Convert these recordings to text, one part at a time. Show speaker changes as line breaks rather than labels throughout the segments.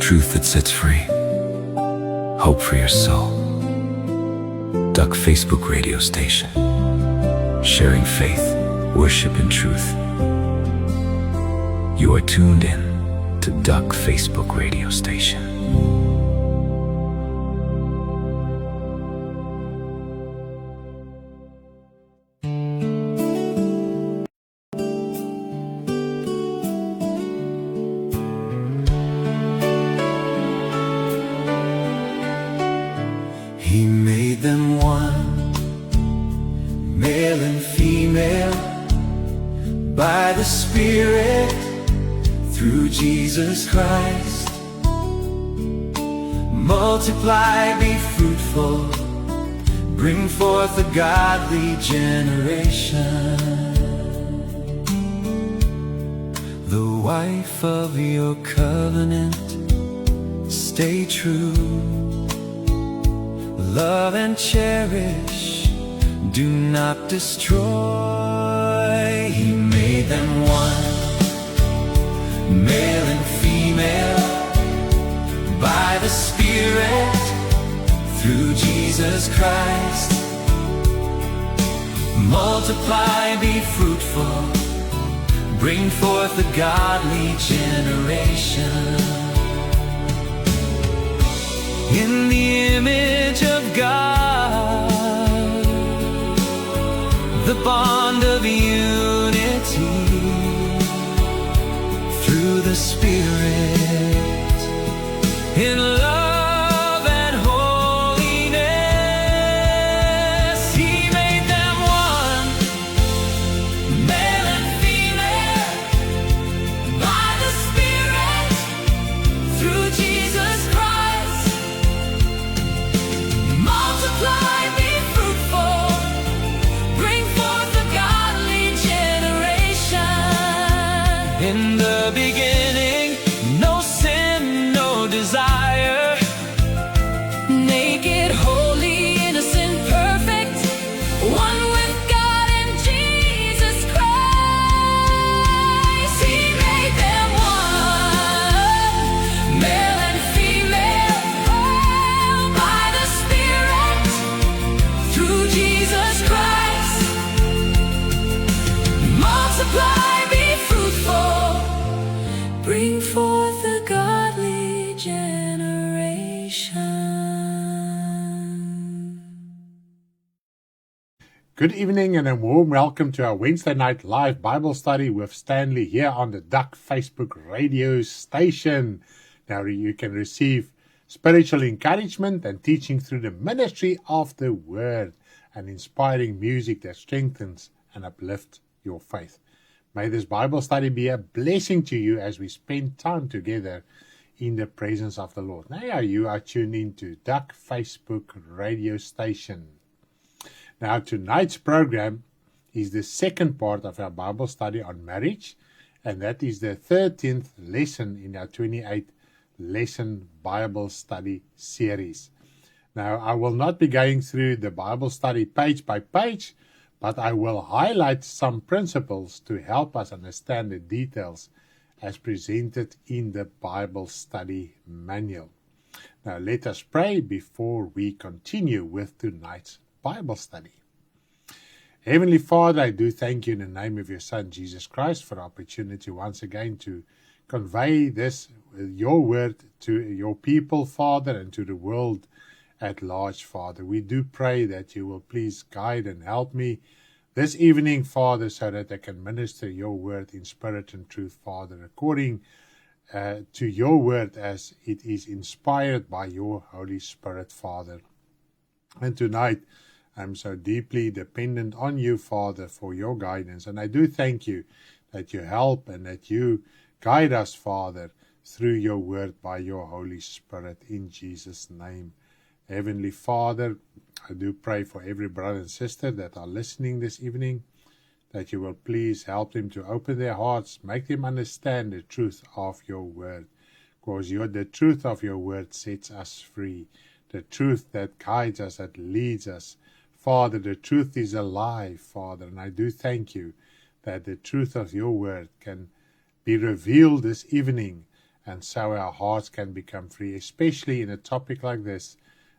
Truth that sets free. Hope for your soul. Duck Facebook radio station. Sharing faith, worship, and truth. You are tuned in to Duck Facebook radio station.
He made them one, male and female, by the Spirit, through Jesus Christ. Multiply, be fruitful, bring forth a godly generation. The wife of your covenant, stay true. Love and cherish, do not destroy. He made them one, male and female, by the Spirit, through Jesus Christ. Multiply, be fruitful, bring forth a godly generation. In the image of God, the bond of unity, through the Spirit, in love and holiness. He made them one, male and female, by the Spirit, through Jesus Christ. Multiply, be fruitful, bring forth a godly generation. In the beginning, no sin, no desire. Naked, holy, innocent, perfect, one with God in Jesus Christ. He made them one, male and female, by the Spirit, through Jesus Christ. Multiply, be fruitful, bring forth a godly generation.
Good evening and a warm welcome to our Wednesday night live Bible study with Stanley here on the Duck Facebook radio station. Now you can receive spiritual encouragement and teaching through the ministry of the Word and inspiring music that strengthens and uplifts your faith. May this Bible study be a blessing to you as we spend time together in the presence of the Lord. Now you are tuned in to Duck Facebook radio station. Now tonight's program is the second part of our Bible study on marriage, and that is the 13th lesson in our 28 lesson Bible study series. Now I will not be going through the Bible study page by page, but I will highlight some principles to help us understand the details as presented in the Bible study manual. Now let us pray before we continue with tonight's Bible study. Heavenly Father, I do thank you in the name of your Son, Jesus Christ, for the opportunity once again to convey this, your word, to your people, Father, and to the world at large, Father. We do pray that you will please guide and help me this evening, Father, so that I can minister your word in spirit and truth, Father, according to your word as it is inspired by your Holy Spirit, Father. And tonight, I'm so deeply dependent on you, Father, for your guidance. And I do thank you that you help and that you guide us, Father, through your word by your Holy Spirit, in Jesus' name. Heavenly Father, I do pray for every brother and sister that are listening this evening, that you will please help them to open their hearts, make them understand the truth of your word, because the truth of your word sets us free, the truth that guides us, that leads us. Father, the truth is alive, Father, and I do thank you that the truth of your word can be revealed this evening and so our hearts can become free, especially in a topic like this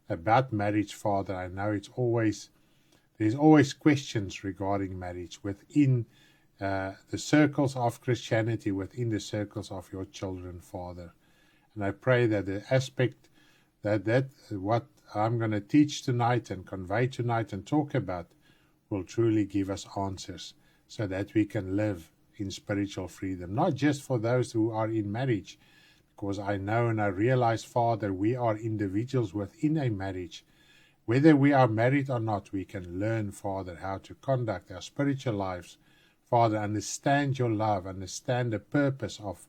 about marriage, Father. I know there's always questions regarding marriage within the circles of Christianity, within the circles of your children, Father. And I pray that the aspect that what I'm going to teach tonight and convey tonight and talk about will truly give us answers so that we can live in spiritual freedom, not just for those who are in marriage, because I know and I realize, Father, we are individuals within a marriage. Whether we are married or not, we can learn, Father, how to conduct our spiritual lives. Father, understand your love, understand the purpose of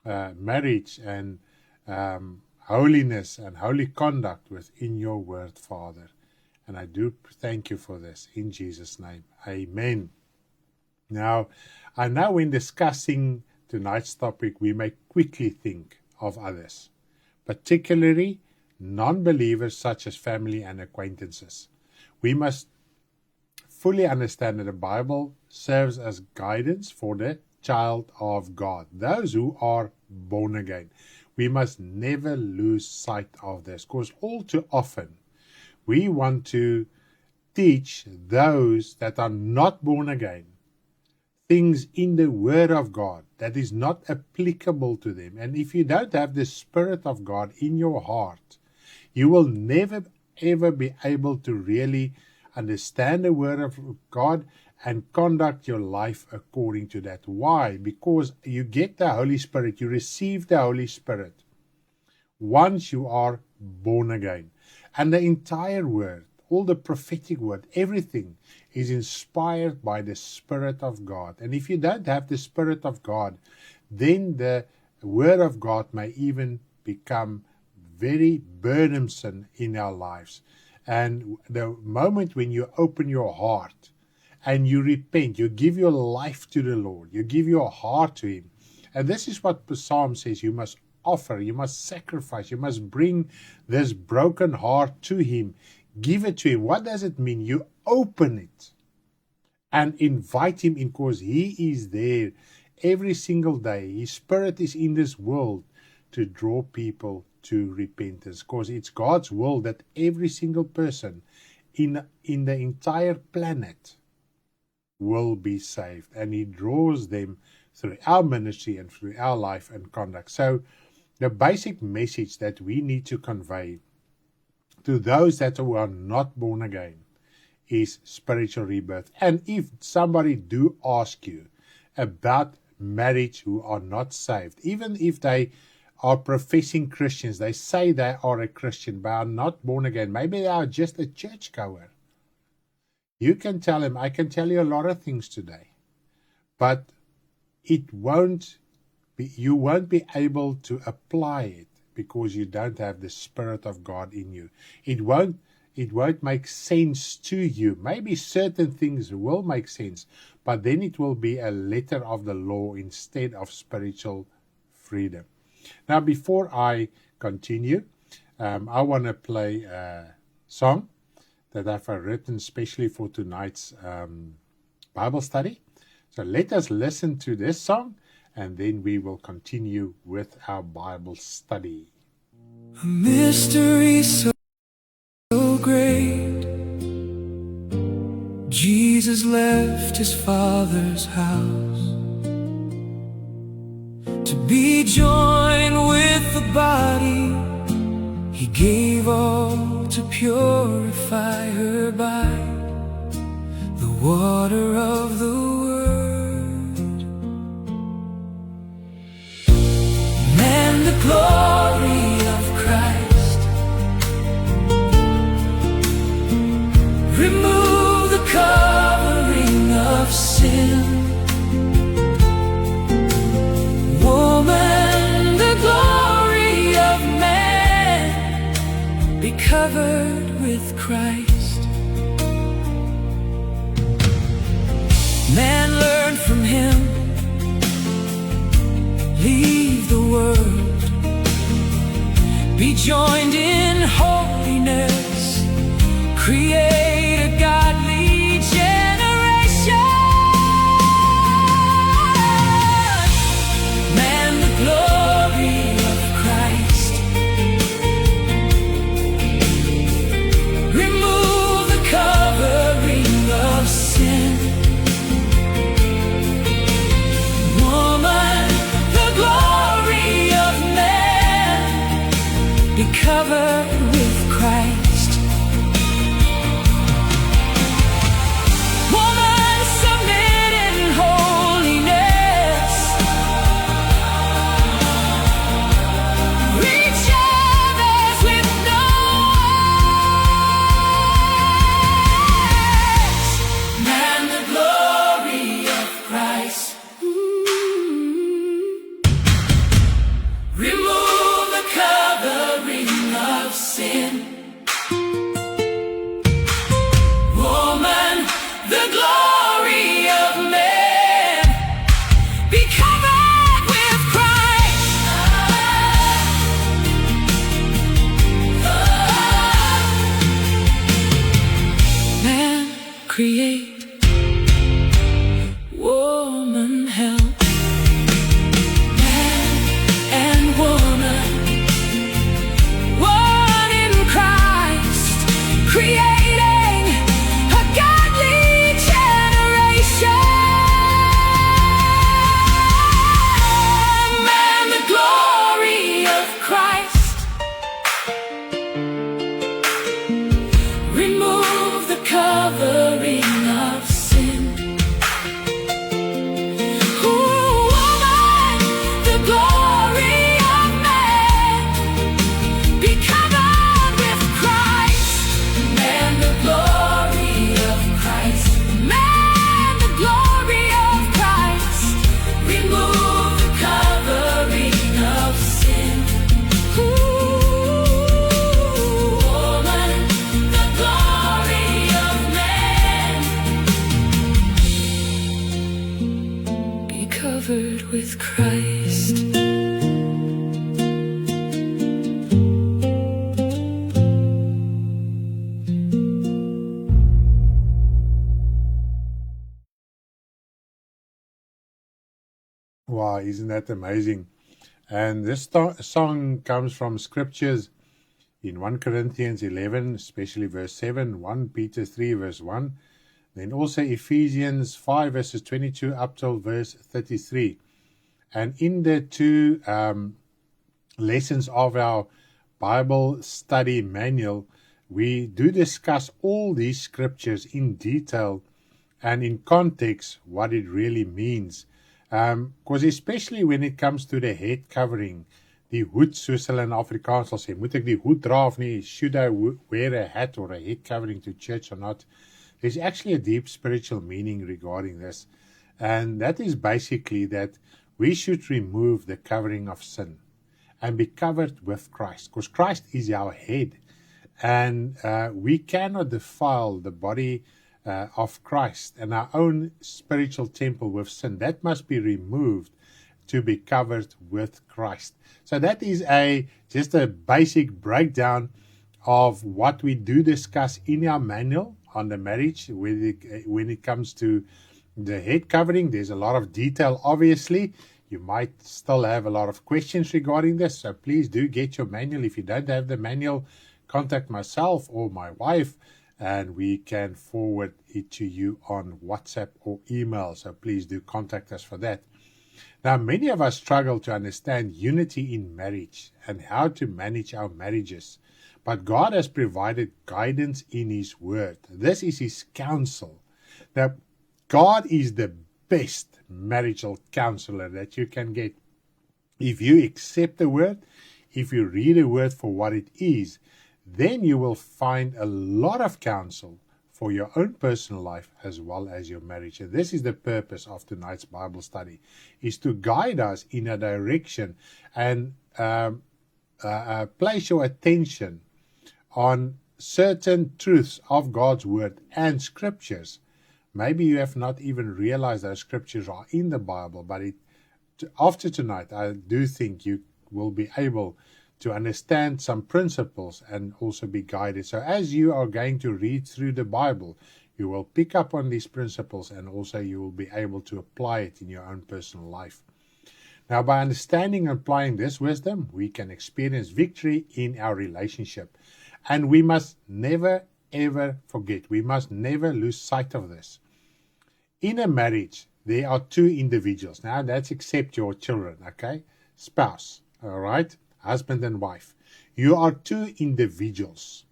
marriage and holiness and holy conduct within your word, Father. And I do thank you for this in Jesus' name. Amen. Now, I know when discussing tonight's topic, we may quickly think of others, particularly non-believers such as family and acquaintances. We must fully understand that the Bible serves as guidance for the child of God, those who are born again. We must never lose sight of this, because all too often we want to teach those that are not born again things in the Word of God that is not applicable to them. And if you don't have the Spirit of God in your heart, you will never ever be able to really understand the Word of God and conduct your life according to that. Why? Because you get the Holy Spirit, you receive the Holy Spirit once you are born again. And the entire Word, all the prophetic word, everything is inspired by the Spirit of God. And if you don't have the Spirit of God, then the Word of God may even become very burdensome in our lives. And the moment when you open your heart and you repent, you give your life to the Lord, you give your heart to Him. And this is what the Psalm says, you must offer, you must sacrifice, you must bring this broken heart to Him. Give it to Him. What does it mean? You open it and invite Him in, because He is there every single day. His Spirit is in this world to draw people to repentance, because it's God's will that every single person in the entire planet will be saved, and He draws them through our ministry and through our life and conduct. So the basic message that we need to convey to those that are not born again is spiritual rebirth. And if somebody do ask you about marriage who are not saved, even if they are professing Christians, they say they are a Christian but are not born again, maybe they are just a churchgoer, you can tell them, I can tell you a lot of things today, but you won't be able to apply it because you don't have the Spirit of God in you. It won't make sense to you. Maybe certain things will make sense, but then it will be a letter of the law instead of spiritual freedom. Now, before I continue, I want to play a song that I've written especially for tonight's Bible study. So let us listen to this song, and then we will continue with our Bible study.
A mystery so great, Jesus left His Father's house to be joined with the body He gave all to purify her by the water of the Word. And the glory of Christ remove the covering of sin. Woman, the glory of man, be covered with Christ. Man, learn from Him, leave the world, be joined in holiness, create a godly generation. Man, the glory with Christ.
Wow, isn't that amazing? And this song comes from scriptures in 1 Corinthians 11, especially verse 7, 1 Peter 3, verse 1, then also Ephesians 5, verses 22 up till verse 33. And in the two lessons of our Bible study manual, we do discuss all these scriptures in detail and in context what it really means. Because especially when it comes to the head covering, die hoed, soos hulle in Afrikaans sal sê, moet ek die hoed dra of nie? Should I wear a hat or a head covering to church or not? There's actually a deep spiritual meaning regarding this. And that is basically that we should remove the covering of sin and be covered with Christ. Because Christ is our head. And we cannot defile the body of Christ and our own spiritual temple with sin. That must be removed to be covered with Christ. So that is just a basic breakdown of what we do discuss in our manual on the marriage when it comes to the head covering. There's a lot of detail, obviously. You might still have a lot of questions regarding this, so please do get your manual. If you don't have the manual, contact myself or my wife, and we can forward it to you on WhatsApp or email. So please do contact us for that. Now, many of us struggle to understand unity in marriage and how to manage our marriages. But God has provided guidance in His Word. This is His counsel. Now, God is the best marital counselor that you can get. If you accept the Word, if you read the Word for what it is, then you will find a lot of counsel for your own personal life as well as your marriage. And this is the purpose of tonight's Bible study, is to guide us in a direction and place your attention on certain truths of God's Word and scriptures. Maybe you have not even realized those scriptures are in the Bible, but after tonight, I do think you will be able to understand some principles and also be guided. So as you are going to read through the Bible, you will pick up on these principles and also you will be able to apply it in your own personal life. Now, by understanding and applying this wisdom, we can experience victory in our relationship. And we must never, ever forget, we must never lose sight of this. In a marriage, there are two individuals. Now, that's except your children, okay? Spouse, all right? Husband and wife. You are two individuals.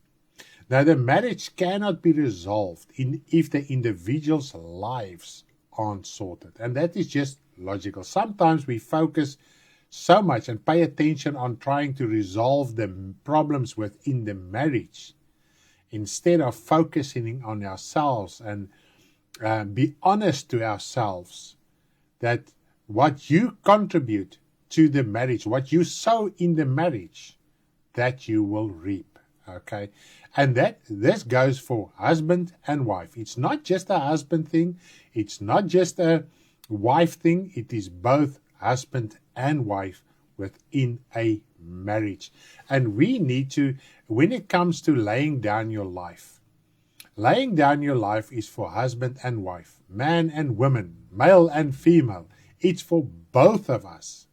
Now, the marriage cannot be resolved if the individuals' lives aren't sorted. And that is just logical. Sometimes we focus so much and pay attention on trying to resolve the problems within the marriage instead of focusing on ourselves and be honest to ourselves that what you contribute to the marriage, what you sow in the marriage, that you will reap. Okay, and this goes for husband and wife. It's not just a husband thing, it's not just a wife thing, it is both husband and wife within a marriage. And we need to, when it comes to laying down your life is for husband and wife, man and woman, male and female. It's for both of us.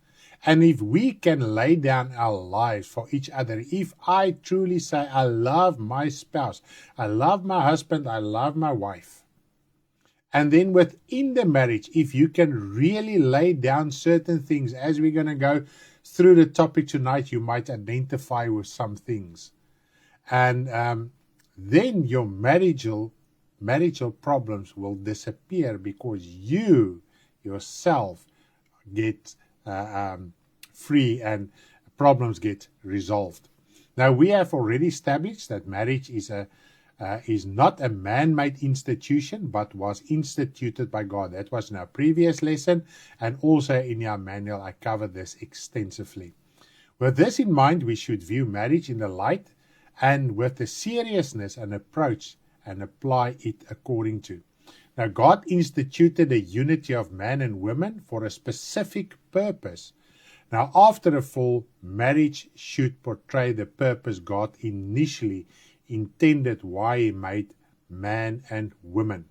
And if we can lay down our lives for each other, if I truly say, I love my spouse, I love my husband, I love my wife, and then within the marriage, if you can really lay down certain things, as we're going to go through the topic tonight, you might identify with some things. And then your marital problems will disappear because you yourself get free and problems get resolved. Now, we have already established that marriage is not a man-made institution, but was instituted by God. That was in our previous lesson, and also in our manual, I covered this extensively. With this in mind, we should view marriage in the light and with the seriousness and approach and apply it according to. Now, God instituted a unity of man and women for a specific purpose. Now, after the fall, marriage should portray the purpose God initially intended why He made man and woman.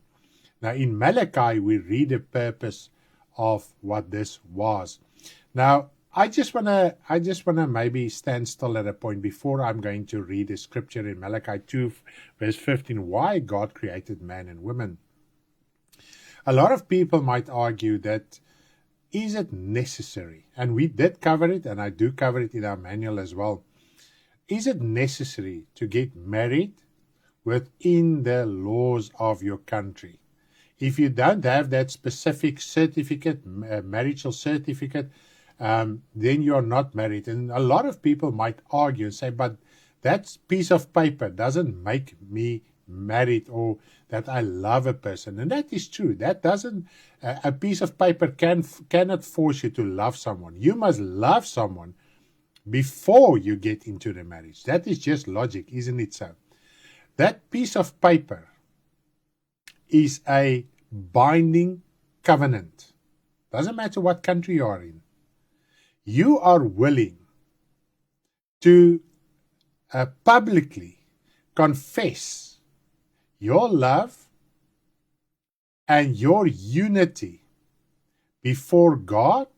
Now, in Malachi, we read the purpose of what this was. Now, I just wanna maybe stand still at a point before I'm going to read the scripture in Malachi 2, verse 15, why God created man and woman. A lot of people might argue that, is it necessary? And we did cover it, and I do cover it in our manual as well. Is it necessary to get married within the laws of your country? If you don't have that specific certificate, marital certificate, then you're not married. And a lot of people might argue and say, but that piece of paper doesn't make me married, or that I love a person. And that is true. That doesn't, a piece of paper cannot force you to love someone. You must love someone before you get into the marriage. That is just logic, isn't it so? That piece of paper is a binding covenant. Doesn't matter what country you are in. You are willing to publicly confess your love and your unity before God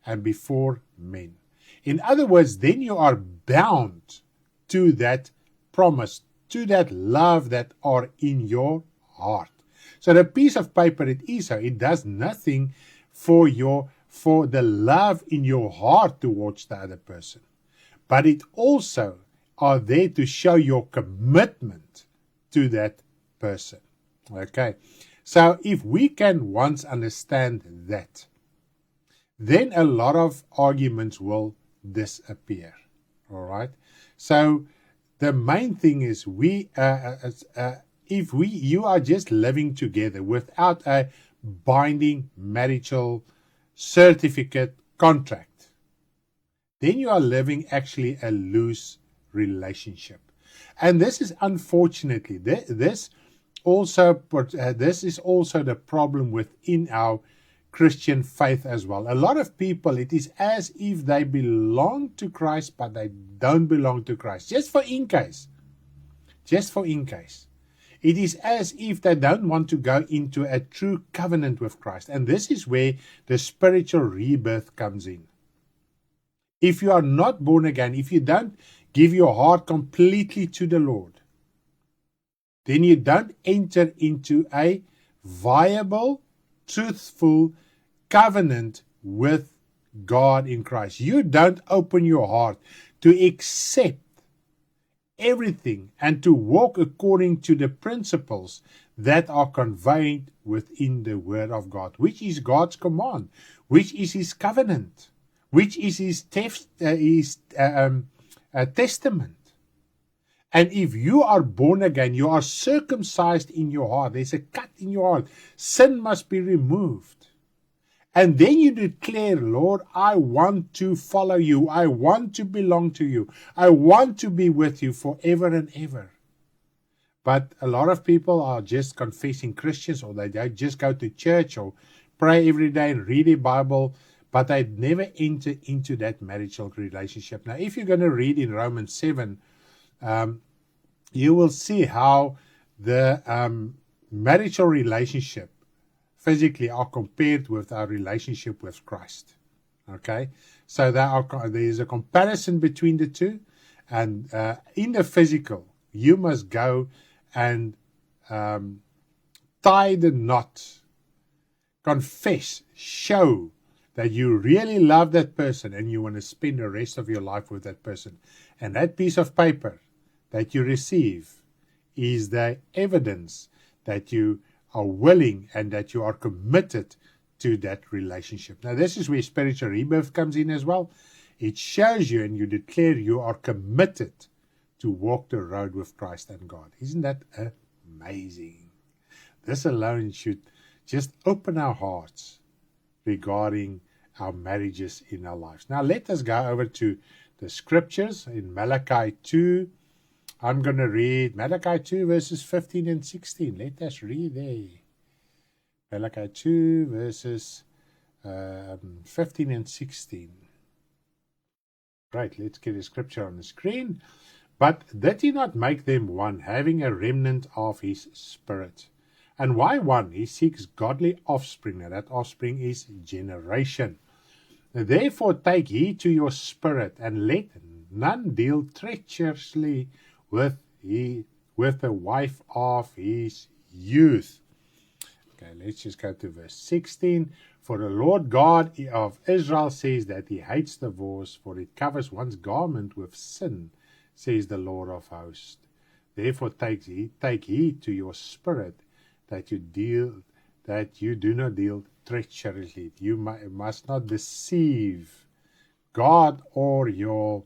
and before men. In other words, then you are bound to that promise, to that love that are in your heart. So the piece of paper, it is so. It does nothing for the love in your heart towards the other person. But it also are there to show your commitment to that person. Okay. So if we can once understand that, then a lot of arguments will disappear. All right. So the main thing is if you are just living together without a binding marital certificate contract, then you are living actually a loose relationship. And this is unfortunately, this is also the problem within our Christian faith as well. A lot of people, it is as if they belong to Christ, but they don't belong to Christ. Just for in case. It is as if they don't want to go into a true covenant with Christ. And this is where the spiritual rebirth comes in. If you are not born again, if you don't give your heart completely to the Lord, then you don't enter into a viable, truthful covenant with God in Christ. You don't open your heart to accept everything and to walk according to the principles that are conveyed within the Word of God, which is God's command, which is His covenant, which is His testament. And if you are born again, you are circumcised in your heart. There's a cut in your heart. Sin must be removed. And then you declare, Lord, I want to follow you. I want to belong to you. I want to be with you forever and ever. But a lot of people are just confessing Christians, or they just go to church or pray every day and read the Bible, but they never enter into that marital relationship. Now, if you're going to read in Romans 7, you will see how the marital relationship physically are compared with our relationship with Christ. Okay, so there is a comparison between the two, and in the physical, you must go and tie the knot, confess, show that you really love that person and you want to spend the rest of your life with that person. And that piece of paper that you receive is the evidence that you are willing and that you are committed to that relationship. Now, this is where spiritual rebirth comes in as well. It shows you and you declare you are committed to walk the road with Christ and God. Isn't that amazing? This alone should just open our hearts regarding our marriages in our lives. Now, let us go over to the scriptures in Malachi 2. I'm going to read Malachi 2 verses 15 and 16. Let us read there. Malachi 2, verses 15 and 16. Right, let's get a scripture on the screen. But did he not make them one, having a remnant of his spirit? And why one? He seeks godly offspring, and that offspring is generation. Therefore take heed to your spirit, and let none deal treacherously with the wife of his youth. Okay, let's just go to verse 16. For the Lord God of Israel says that he hates divorce, for it covers one's garment with sin, says the Lord of hosts. Therefore take heed to your spirit, that you do not deal treacherously. You must not deceive God or your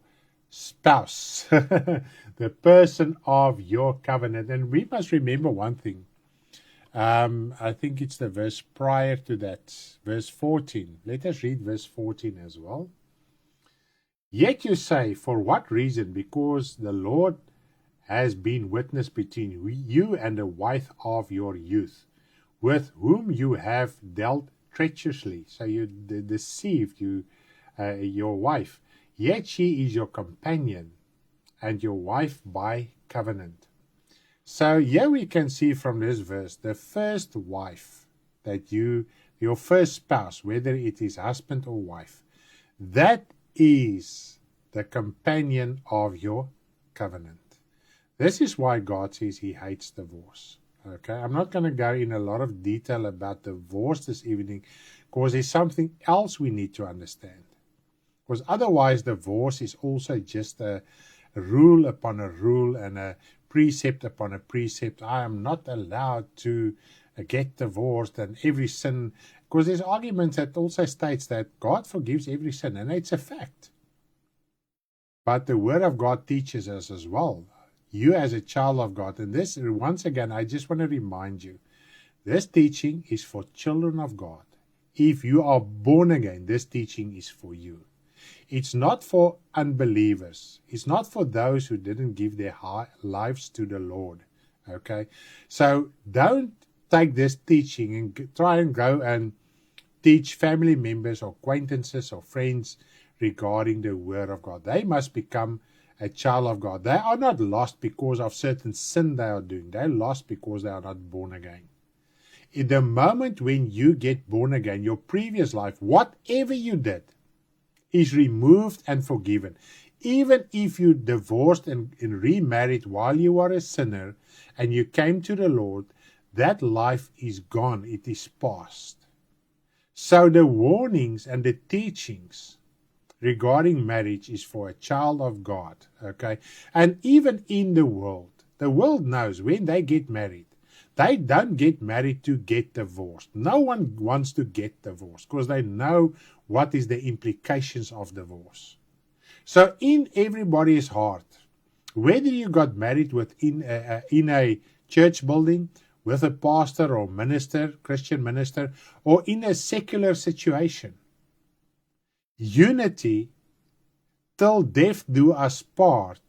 spouse, the person of your covenant. And we must remember one thing. I think it's the verse prior to that, verse 14. Let us read verse 14 as well. Yet you say, for what reason? Because the Lord has been witness between you and the wife of your youth, with whom you have dealt treacherously. So you deceived your wife. Yet she is your companion and your wife by covenant. So here we can see from this verse, the first wife that your first spouse, whether it is husband or wife, that is the companion of your covenant. This is why God says he hates divorce. Okay, I'm not going to go in a lot of detail about divorce this evening, because there's something else we need to understand. Because otherwise divorce is also just a rule upon a rule and a precept upon a precept. I am not allowed to get divorced, and every sin, because there's arguments that also states that God forgives every sin, and it's a fact. But the Word of God teaches us as well, you as a child of God, and this, once again, I just want to remind you, this teaching is for children of God. If you are born again, this teaching is for you. It's not for unbelievers. It's not for those who didn't give their lives to the Lord. Okay? So don't take this teaching and try and go and teach family members or acquaintances or friends regarding the Word of God. They must become a child of God. They are not lost because of certain sin they are doing. They're lost because they are not born again. In the moment when you get born again, your previous life, whatever you did, is removed and forgiven. Even if you divorced and remarried while you were a sinner and you came to the Lord, that life is gone. It is past. So the warnings and the teachings regarding marriage is for a child of God. Okay? And even in the world knows when they get married, they don't get married to get divorced. No one wants to get divorced because they know what is the implications of divorce. So in everybody's heart, whether you got married in a church building with a pastor or minister, Christian minister, or in a secular situation, unity till death do us part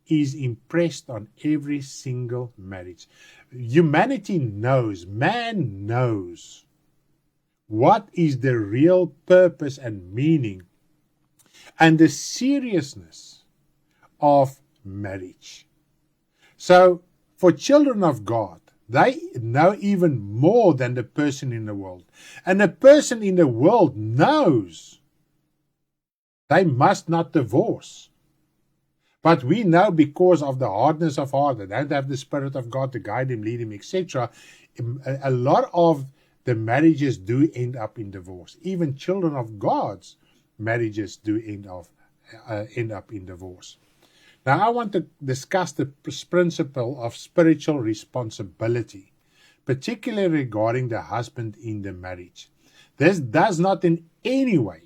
is impressed on every single marriage. Humanity knows, man knows what is the real purpose and meaning and the seriousness of marriage. So for children of God, they know even more than the person in the world. And the person in the world knows they must not divorce. But we know because of the hardness of heart, they don't have the Spirit of God to guide them, lead them, etc. A lot of the marriages do end up in divorce. Even children of God's marriages do end up in divorce. Now I want to discuss the principle of spiritual responsibility, particularly regarding the husband in the marriage. This does not in any way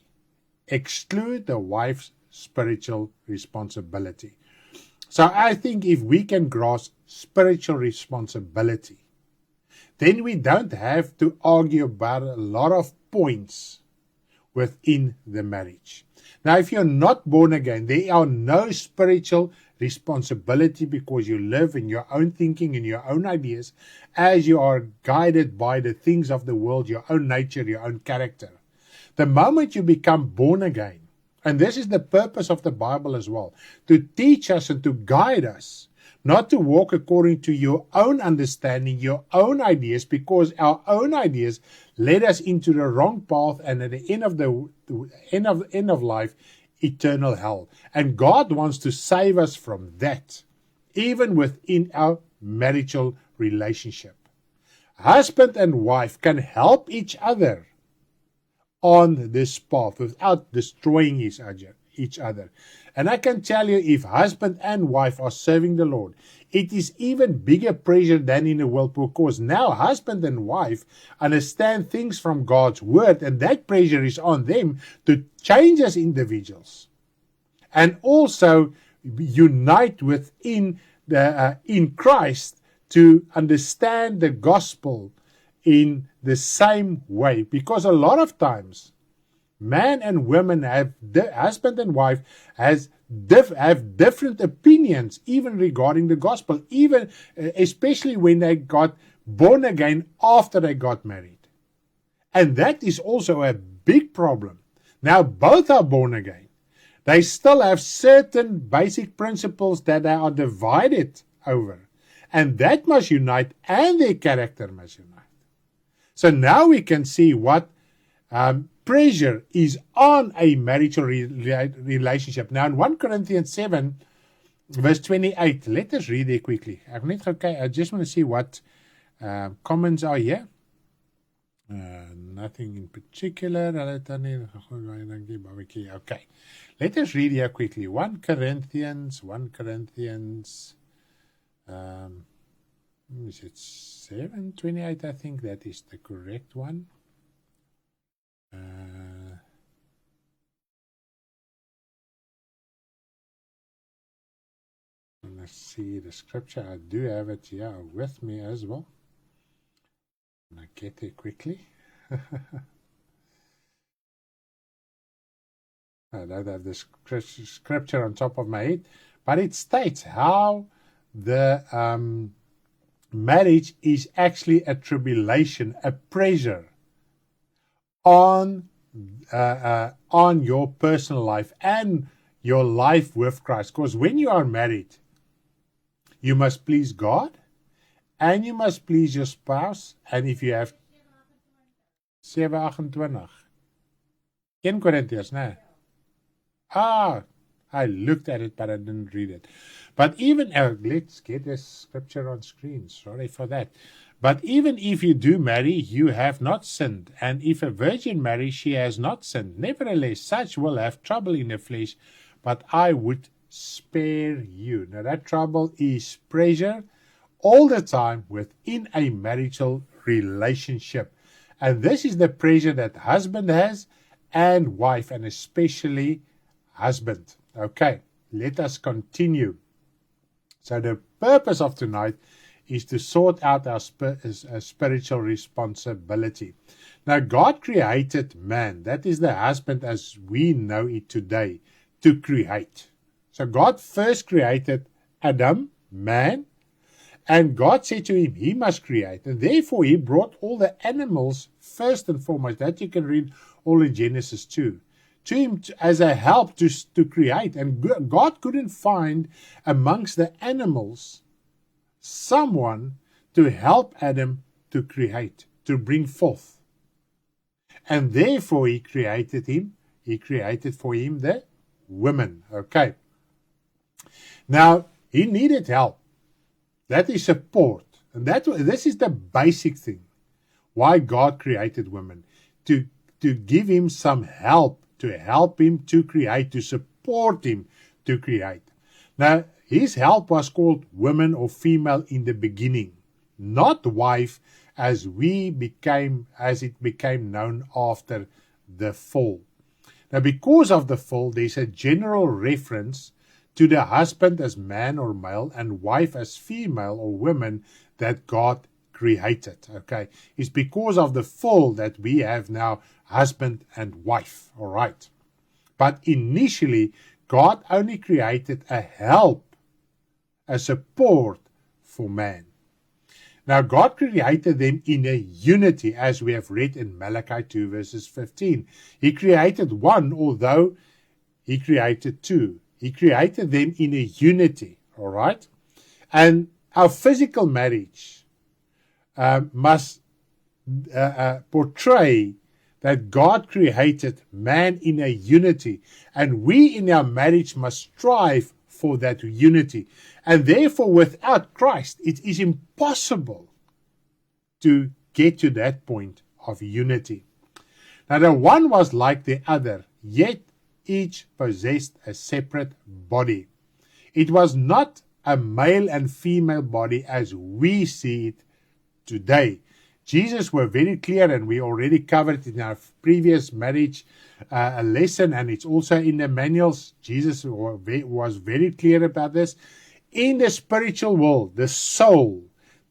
exclude the wife's spiritual responsibility. So I think if we can grasp spiritual responsibility, then we don't have to argue about a lot of points within the marriage. Now, if you're not born again, there are no spiritual responsibility because you live in your own thinking and your own ideas as you are guided by the things of the world, your own nature, your own character. The moment you become born again, and this is the purpose of the Bible as well, to teach us and to guide us, not to walk according to your own understanding, your own ideas, because our own ideas led us into the wrong path, and at the end of life, eternal hell. And God wants to save us from that, even within our marital relationship. Husband and wife can help each other on this path without destroying each other. And I can tell you, if husband and wife are serving the Lord, it is even bigger pressure than in the world, because now husband and wife understand things from God's word, and that pressure is on them to change as individuals and also unite within in Christ to understand the gospel in the same way. Because a lot of times man and women husband and wife have different opinions even regarding the gospel, even especially when they got born again after they got married. And that is also a big problem. Now both are born again. They still have certain basic principles that they are divided over, and that must unite, and their character must unite. So now we can see what pressure is on a marital relationship. Now in 1 Corinthians 7, verse 28, let us read there quickly. I just want to see what comments are here. Nothing in particular. Okay. Let us read here quickly. 1 Corinthians, is it 7:28? I think that is the correct one. Let's see the scripture. I do have it here with me as well. And I get there quickly. I don't have the scripture on top of my head, but it states how the marriage is actually a tribulation, a pressure on your personal life and your life with Christ. Because when you are married, you must please God and you must please your spouse. And if you have 7:28 1 Corinthians, no? I looked at it, but I didn't read it. But even, let's get this scripture on screen. Sorry for that. But even if you do marry, you have not sinned. And if a virgin marries, she has not sinned. Nevertheless, such will have trouble in the flesh, but I would spare you. Now that trouble is pressure all the time within a marital relationship. And this is the pressure that husband has and wife, and especially husband. Okay, let us continue. So the purpose of tonight is to sort out our spiritual responsibility. Now God created man, that is the husband as we know it today, to create. So God first created Adam, man, and God said to him, he must create. And therefore he brought all the animals first and foremost, that you can read all in Genesis 2. To him as a help to create. And God couldn't find amongst the animals someone to help Adam to create, to bring forth. And therefore he created for him the woman. Okay. Now, he needed help. That is support. And this is the basic thing. Why God created women. To give him some help. To help him to create, to support him to create. Now, his help was called woman or female in the beginning, not wife as it became known after the fall. Now, because of the fall, there's a general reference to the husband as man or male and wife as female or woman that God created. Okay, it's because of the fall that we have now husband and wife. All right, but initially God only created a help a support for man. Now, God created them in a unity, as we have read in Malachi 2 verses 15. He created one, although He created two. He created them in a unity, all right? And our physical marriage must portray that God created man in a unity, and we in our marriage must strive for that unity. And therefore, without Christ, it is impossible to get to that point of unity. Now, the one was like the other, yet each possessed a separate body. It was not a male and female body as we see it today. Jesus was very clear, and we already covered it in our previous marriage lesson, and it's also in the manuals. Jesus was very clear about this. In the spiritual world, the soul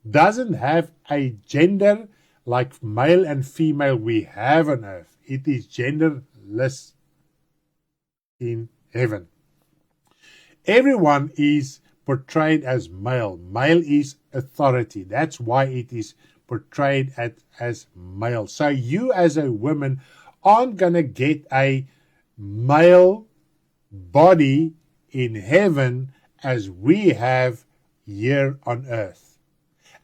doesn't have a gender like male and female we have on earth. It is genderless in heaven. Everyone is portrayed as male. Male is authority. That's why it is portrayed as male. So you as a woman aren't going to get a male body in heaven as we have here on earth.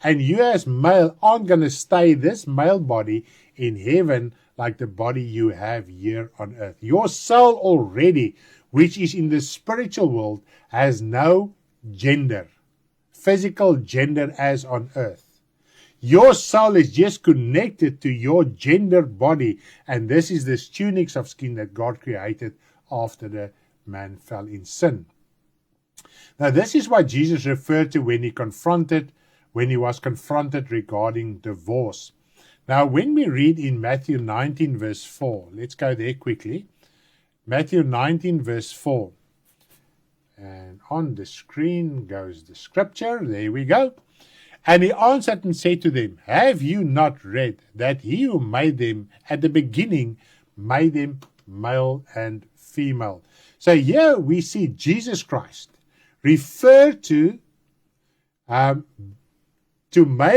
And you as male aren't going to stay this male body in heaven like the body you have here on earth. Your soul already, which is in the spiritual world, has no gender, physical gender as on earth. Your soul is just connected to your gender body, and this is this tunics of skin that God created after the man fell in sin. Now, this is what Jesus referred to when he was confronted regarding divorce. Now, when we read in Matthew 19 verse 4, let's go there quickly. Matthew 19 verse 4. And on the screen goes the scripture. There we go. And he answered and said to them, have you not read that he who made them at the beginning made them male and female? So here we see Jesus Christ refer to male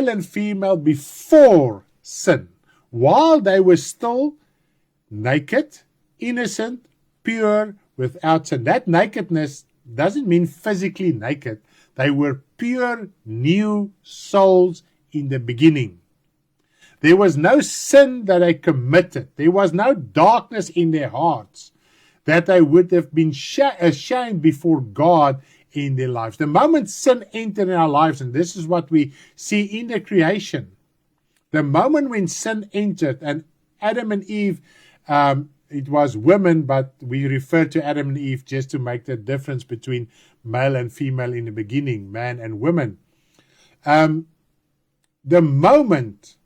and female before sin, while they were still naked, innocent, pure, without sin. That nakedness doesn't mean physically naked. They were pure, new souls in the beginning. There was no sin that they committed. There was no darkness in their hearts that they would have been ashamed before God in their lives. The moment sin entered in our lives, and this is what we see in the creation, the moment when sin entered, and Adam and Eve, it was women, but we refer to Adam and Eve just to make the difference between male and female in the beginning, man and woman. The moment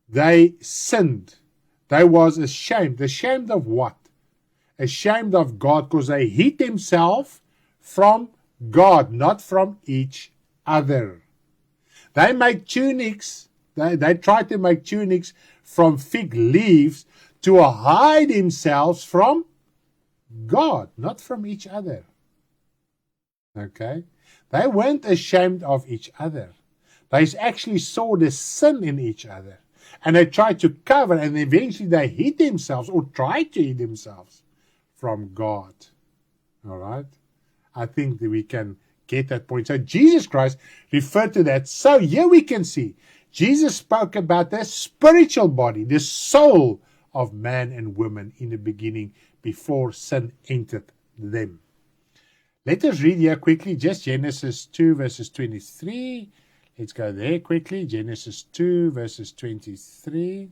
they sinned, they was ashamed. Ashamed of what? Ashamed of God, because they hid themselves from God, not from each other. They made tunics. They tried to make tunics from fig leaves to hide themselves from God, not from each other. Okay? They weren't ashamed of each other. They actually saw the sin in each other. And they tried to cover, and eventually they hid themselves, or tried to hid themselves from God. All right? I think that we can get that point. So Jesus Christ referred to that. So here we can see Jesus spoke about the spiritual body, the soul of man and woman in the beginning before sin entered them. Let us read here quickly just Genesis 2 verses 23. Let's go there quickly. Genesis 2 verses 23.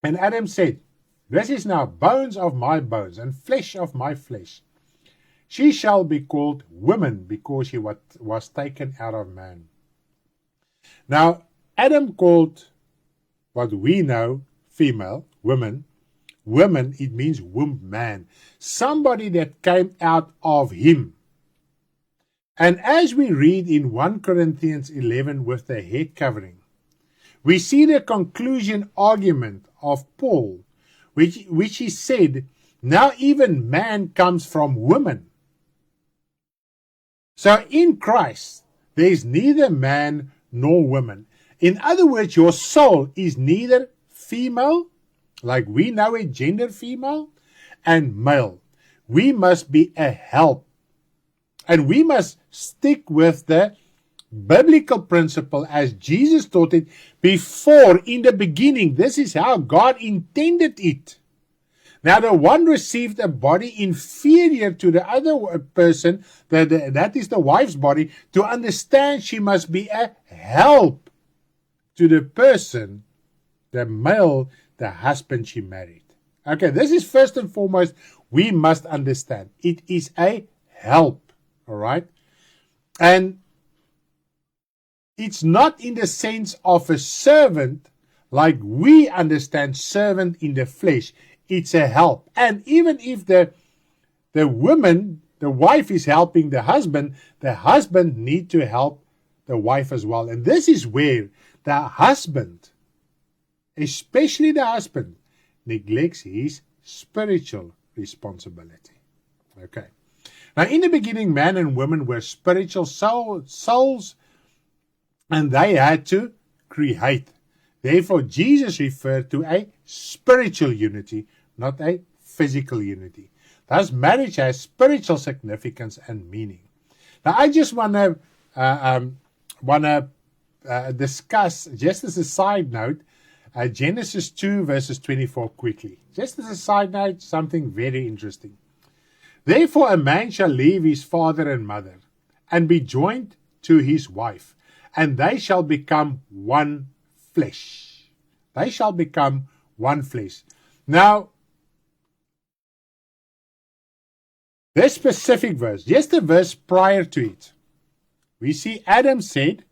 And Adam said, this is now bones of my bones and flesh of my flesh. She shall be called woman because she was taken out of man. Now, Adam called what we know female, woman. Woman, it means womb man. Somebody that came out of him. And as we read in 1 Corinthians 11 with the head covering, we see the conclusion argument of Paul, which he said, now even man comes from woman. So in Christ, there is neither man nor woman. In other words, your soul is neither female, like we know it, gender female, and male. We must be a help. And we must stick with the biblical principle as Jesus taught it before, in the beginning. This is how God intended it. Now, the one received a body inferior to the other person, that is the wife's body, to understand she must be a help to the person, the male, the husband she married. Okay, this is first and foremost, we must understand. It is a help, all right? And it's not in the sense of a servant like we understand servant in the flesh. It's a help. And even if the woman, the wife is helping the husband need to help the wife as well. And this is where the husband, especially the husband, neglects his spiritual responsibility. Okay. Now, in the beginning, man and woman were spiritual souls, and they had to create. Therefore, Jesus referred to a spiritual unity, not a physical unity. Thus, marriage has spiritual significance and meaning. Now, I just want to discuss, just as a side note, Genesis 2 verses 24 quickly. Just as a side note, something very interesting. Therefore, a man shall leave his father and mother, and be joined to his wife, and they shall become one flesh. They shall become one flesh. Now, this specific verse, just the verse prior to it, we see Adam said,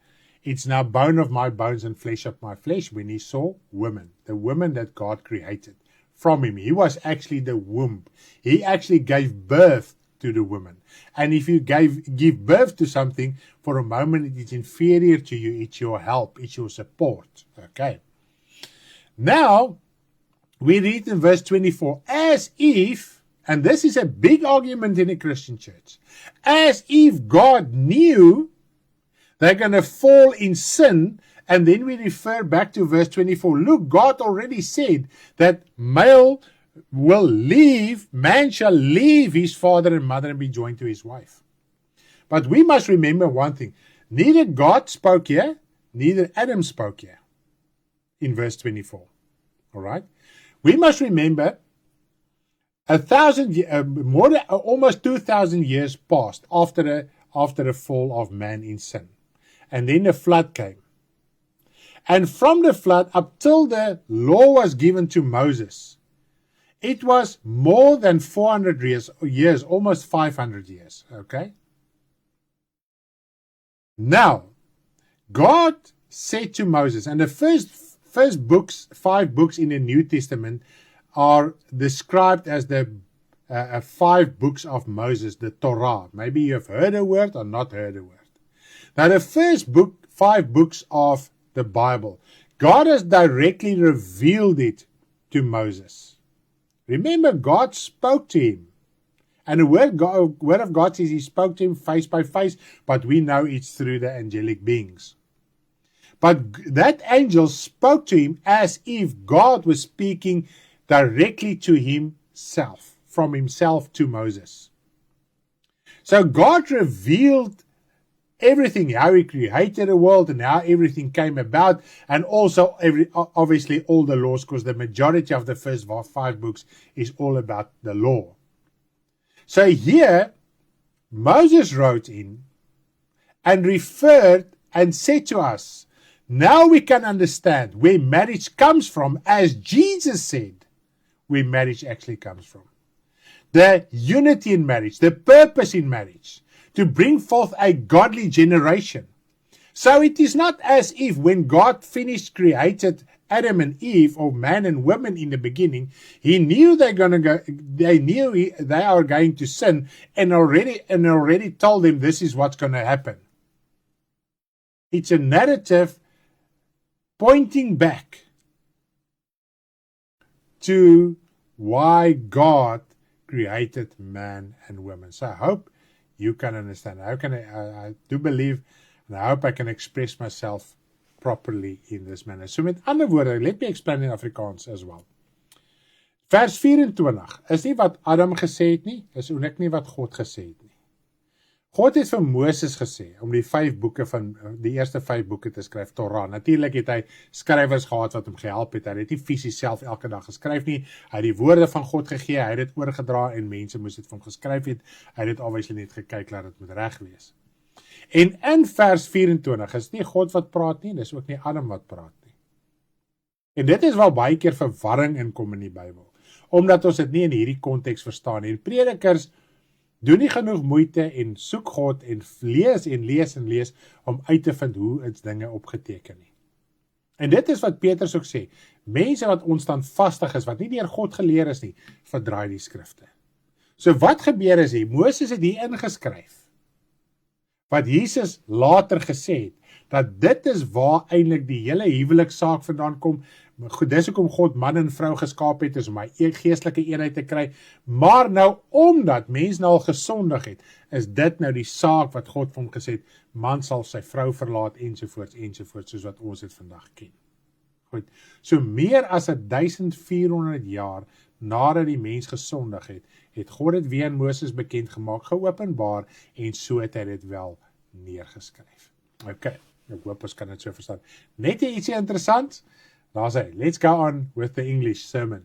it's now bone of my bones and flesh of my flesh, when he saw woman, the woman that God created from him. He was actually the womb. He actually gave birth to the woman. And if you give birth to something, for a moment it is inferior to you, it's your help, it's your support. Okay. Now, we read in verse 24, as if, and this is a big argument in a Christian church, as if God knew they're going to fall in sin, and then we refer back to verse 24. Look, God already said that male will leave, man shall leave his father and mother and be joined to his wife. But we must remember one thing. Neither God spoke here, neither Adam spoke here in verse 24. All right? We must remember almost 2,000 years passed after the fall of man in sin. And then the flood came. And from the flood up till the law was given to Moses, it was more than 400 years, almost 500 years. Okay? Now, God said to Moses, and the first books, 5 books in the New Testament are described as the 5 books of Moses, the Torah. Maybe you have heard a word or not heard a word. Now, the first 5 books of the Bible, God has directly revealed it to Moses. Remember, God spoke to him. And the word of God says he spoke to him face by face, but we know it's through the angelic beings. But that angel spoke to him as if God was speaking directly to himself, from himself to Moses. So God revealed everything, how he created the world and how everything came about, and also obviously all the laws, because the majority of the first 5 books is all about the law. So here, Moses wrote in and referred and said to us, now we can understand where marriage comes from, as Jesus said where marriage actually comes from. The unity in marriage, the purpose in marriage, to bring forth a godly generation. So it is not as if when God created Adam and Eve, or man and woman in the beginning, he knew they are going to sin, and already told them this is what's going to happen. It's a narrative pointing back to why God created man and woman. So I hope you can understand. I do believe, and I hope I can express myself properly in this manner. So met ander woorde, let me explain in Afrikaans as well. Vers 24 is nie wat Adam gesê het nie, is ook nie wat God gesê het nie. God het vir Moses gesê om die 5 boeke van die eerste 5 boeke te skryf, Torah. Natuurlik het hy skrywers gehad wat hom gehelp het. Hy het nie fisies self elke dag geskryf nie. Hy het die woorde van God gegee, hy het dit oorgedra en mense moes dit van hom geskryf het. Hy het dit obviously net gekyk dat dit moet reg wees. En in vers 24 is nie God wat praat nie, dis ook nie Adam wat praat nie. En dit is waar baie keer verwarring inkom in die Bybel, omdat ons dit nie in hierdie konteks verstaan nie. En predikers doen nie genoeg moeite en soek God en lees om uit te vind hoe is dinge opgeteken nie. En dit is wat Petrus ook sê, mense wat onstandvastig is, wat nie deur God geleer is nie, verdraai die skrifte. So wat gebeur is hier, Moses het hier ingeskryf, wat Jesus later gesê het, dat dit is waar eintlik die hele huweliksaak vandaan kom. Dis hoekom God man en vrou geskaap het, is om my geestelike eenheid te kry, maar nou omdat mens nou al gesondig het, is dit nou die saak wat God vir hom gesê het, man sal sy vrou verlaat, ensovoorts, soos wat ons dit vandag ken. Goed, so meer as 1400 jaar nadat die mens gesondig het, het God dit weer aan Moses bekend gemaak, geopenbaar, en so het hy dit wel neergeskryf. Okay, ek hoop ons kan dit so verstaan. Net ietsie interessants, daar sê, let's go on with the English sermon.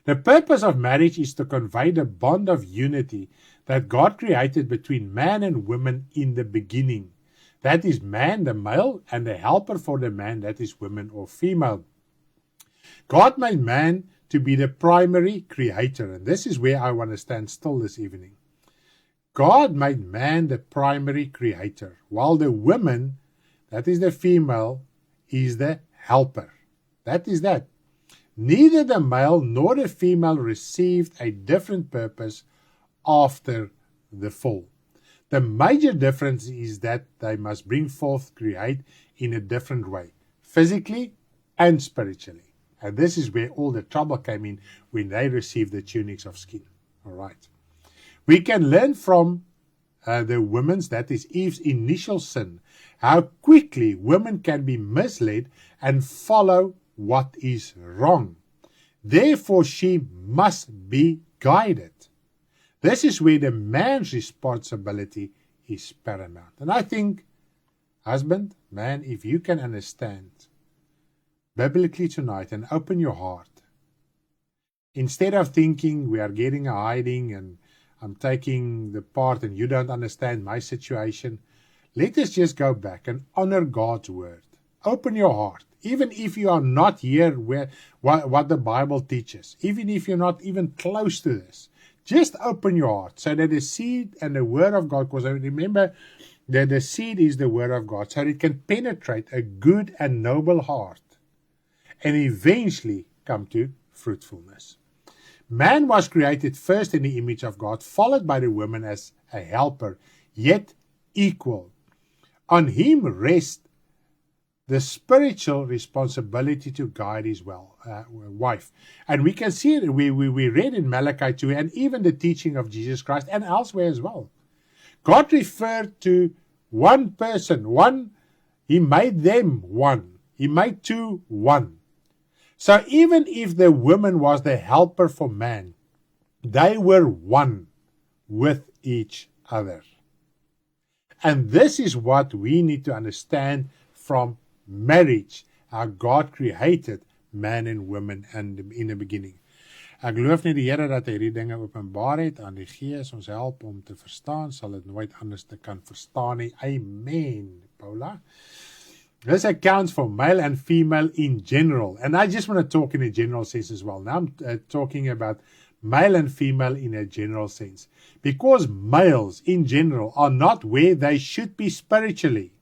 The purpose of marriage is to convey the bond of unity that God created between man and woman in the beginning. That is man, the male, and the helper for the man, that is woman or female. God made man to be the primary creator, and this is where I want to stand still this evening. God made man the primary creator, while the woman, that is the female, is the helper. That is that. Neither the male nor the female received a different purpose after the fall. The major difference is that they must bring forth, create in a different way, physically and spiritually. And this is where all the trouble came in when they received the tunics of skin. All right. We can learn from the women's, that is Eve's initial sin, how quickly women can be misled and follow what is wrong. Therefore, she must be guided. This is where the man's responsibility is paramount. And I think, husband, man, if you can understand biblically tonight and open your heart, instead of thinking we are getting a hiding and I'm taking the part and you don't understand my situation, let us just go back and honor God's word. Open your heart. Even if you are not here what the Bible teaches, even if you're not even close to this, just open your heart so that the seed and the word of God, because remember that the seed is the word of God, so it can penetrate a good and noble heart and eventually come to fruitfulness. Man was created first in the image of God, followed by the woman as a helper, yet equal. On him rests the spiritual responsibility to guide his wife. And we can see it, we read in Malachi 2, and even the teaching of Jesus Christ, and elsewhere as well. God referred to one person, he made them one. He made two one. So even if the woman was the helper for man, they were one with each other. And this is what we need to understand from marriage, how God created man and woman in the beginning. Ek geloof nie die Here dat hy hierdie dinge openbaar het aan die Gees ons help om te verstaan, sal dit nooit anders te kan verstaan nie. Amen, Paula. This accounts for male and female in general. And I just want to talk in a general sense as well. Now I'm talking about male and female in a general sense. Because males in general are not where they should be spiritually.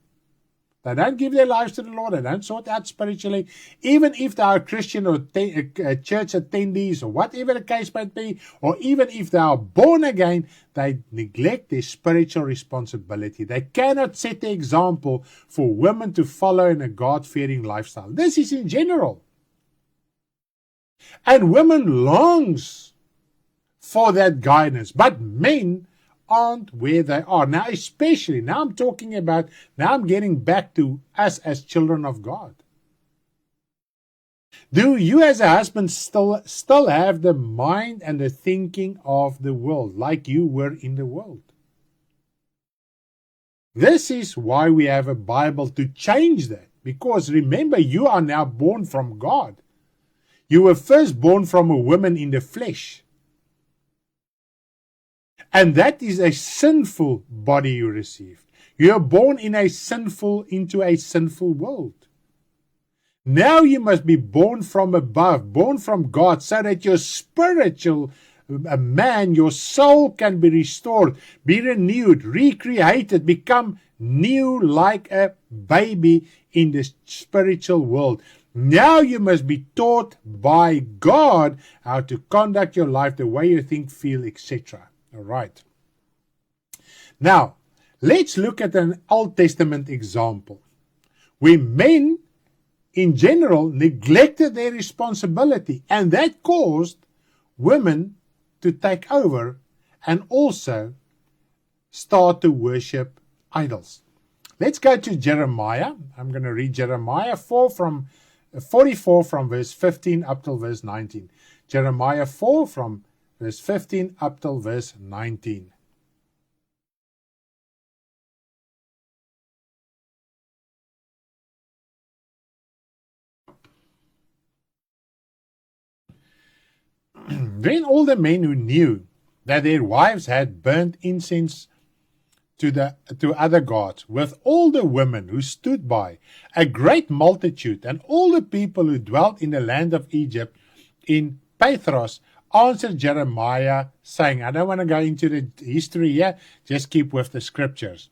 They don't give their lives to the Lord. They don't sort out spiritually. Even if they are Christian or church attendees or whatever the case might be, or even if they are born again, they neglect their spiritual responsibility. They cannot set the example for women to follow in a God-fearing lifestyle. This is in general. And women longs for that guidance, but men aren't where they are. Now, especially, now I'm getting back to us as children of God. Do you as a husband still have the mind and the thinking of the world, like you were in the world? This is why we have a Bible, to change that. Because remember, you are now born from God. You were first born from a woman in the flesh. And that is a sinful body you received. You are born into a sinful world. Now you must be born from above, born from God, so that your spiritual man, your soul can be restored, be renewed, recreated, become new like a baby in the spiritual world. Now you must be taught by God how to conduct your life, the way you think, feel, etc. All right. Now, let's look at an Old Testament example where men in general neglected their responsibility, and that caused women to take over and also start to worship idols. Let's go to Jeremiah. I'm going to read Jeremiah 44 from verse 15 up till verse 19. Jeremiah 4 from verse 15 up till verse 19. Then all the men who knew that their wives had burnt incense to other gods, with all the women who stood by, a great multitude, and all the people who dwelt in the land of Egypt, in Pathros, answered Jeremiah, saying, I don't want to go into the history here, just keep with the scriptures.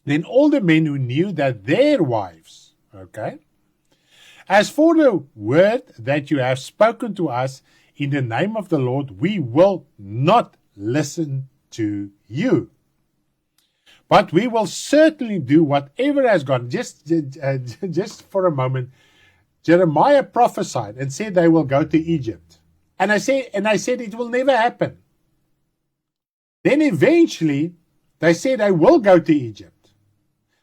Then all the men who knew that their wives, okay, as for the word that you have spoken to us in the name of the Lord, we will not listen to you. But we will certainly do whatever has gone. Just for a moment, Jeremiah prophesied and said they will go to Egypt. And I said it will never happen. Then eventually they said they will go to Egypt.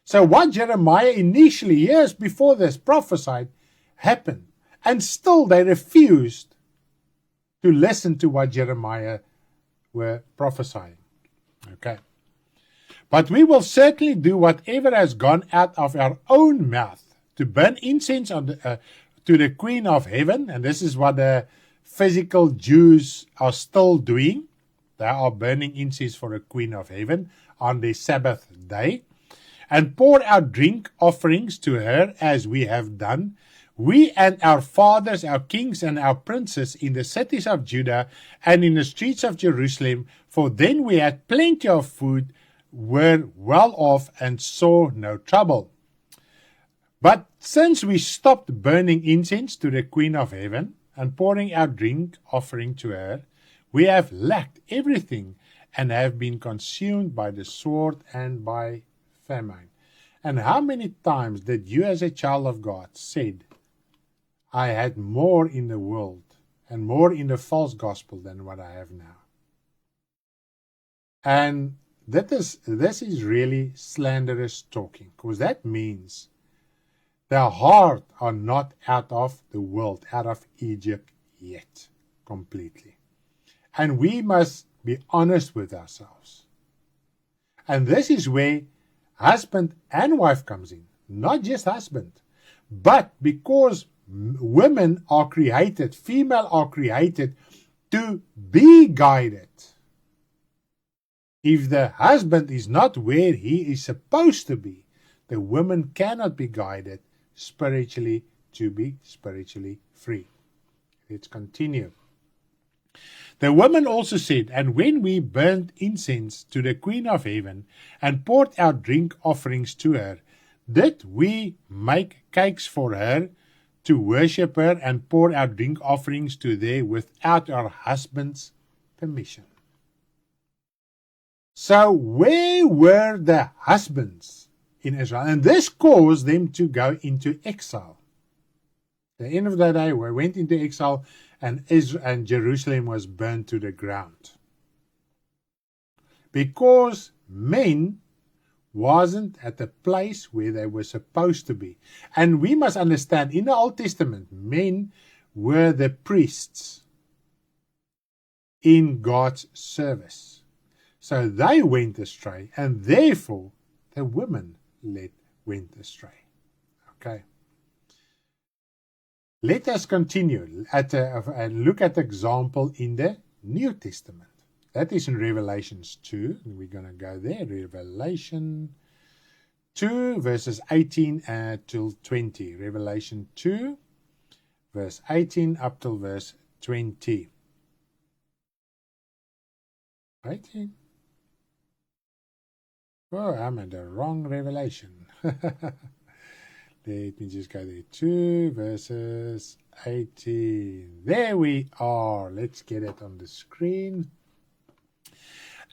So what Jeremiah initially, years before this, prophesied happened. And still they refused to listen to what Jeremiah were prophesying. Okay. But we will certainly do whatever has gone out of our own mouth to burn incense to the Queen of Heaven. And this is what the physical Jews are still doing. They are burning incense for the Queen of Heaven on the Sabbath day. And pour out drink offerings to her as we have done. We and our fathers, our kings and our princes in the cities of Judah and in the streets of Jerusalem, for then we had plenty of food, were well off, and saw no trouble. But since we stopped burning incense to the Queen of Heaven and pouring out drink offering to her, we have lacked everything and have been consumed by the sword and by famine. And how many times did you as a child of God said, I had more in the world and more in the false gospel than what I have now? And this is really slanderous talking, because that means their heart are not out of the world, out of Egypt yet, completely. And we must be honest with ourselves. And this is where husband and wife comes in, not just husband, but because women are created, female are created to be guided. If the husband is not where he is supposed to be, the woman cannot be guided spiritually to be spiritually free. Let's continue. The woman also said, and when we burnt incense to the Queen of Heaven and poured out drink offerings to her, did we make cakes for her to worship her and pour out drink offerings to there without our husband's permission? So where were the husbands in Israel? And this caused them to go into exile. The end of the day, we went into exile, and Jerusalem was burned to the ground. Because men wasn't at the place where they were supposed to be. And we must understand, in the Old Testament, men were the priests in God's service. So they went astray, and therefore the women went astray. Okay. Let us continue and look at the example in the New Testament. That is in Revelations 2. We're going to go there. Revelation 2, verses 18 till 20. Revelation 2, verse 18 up till verse 20. 18. Oh, I'm at the wrong Revelation. Let me just go there. 2 verses 18. There we are. Let's get it on the screen.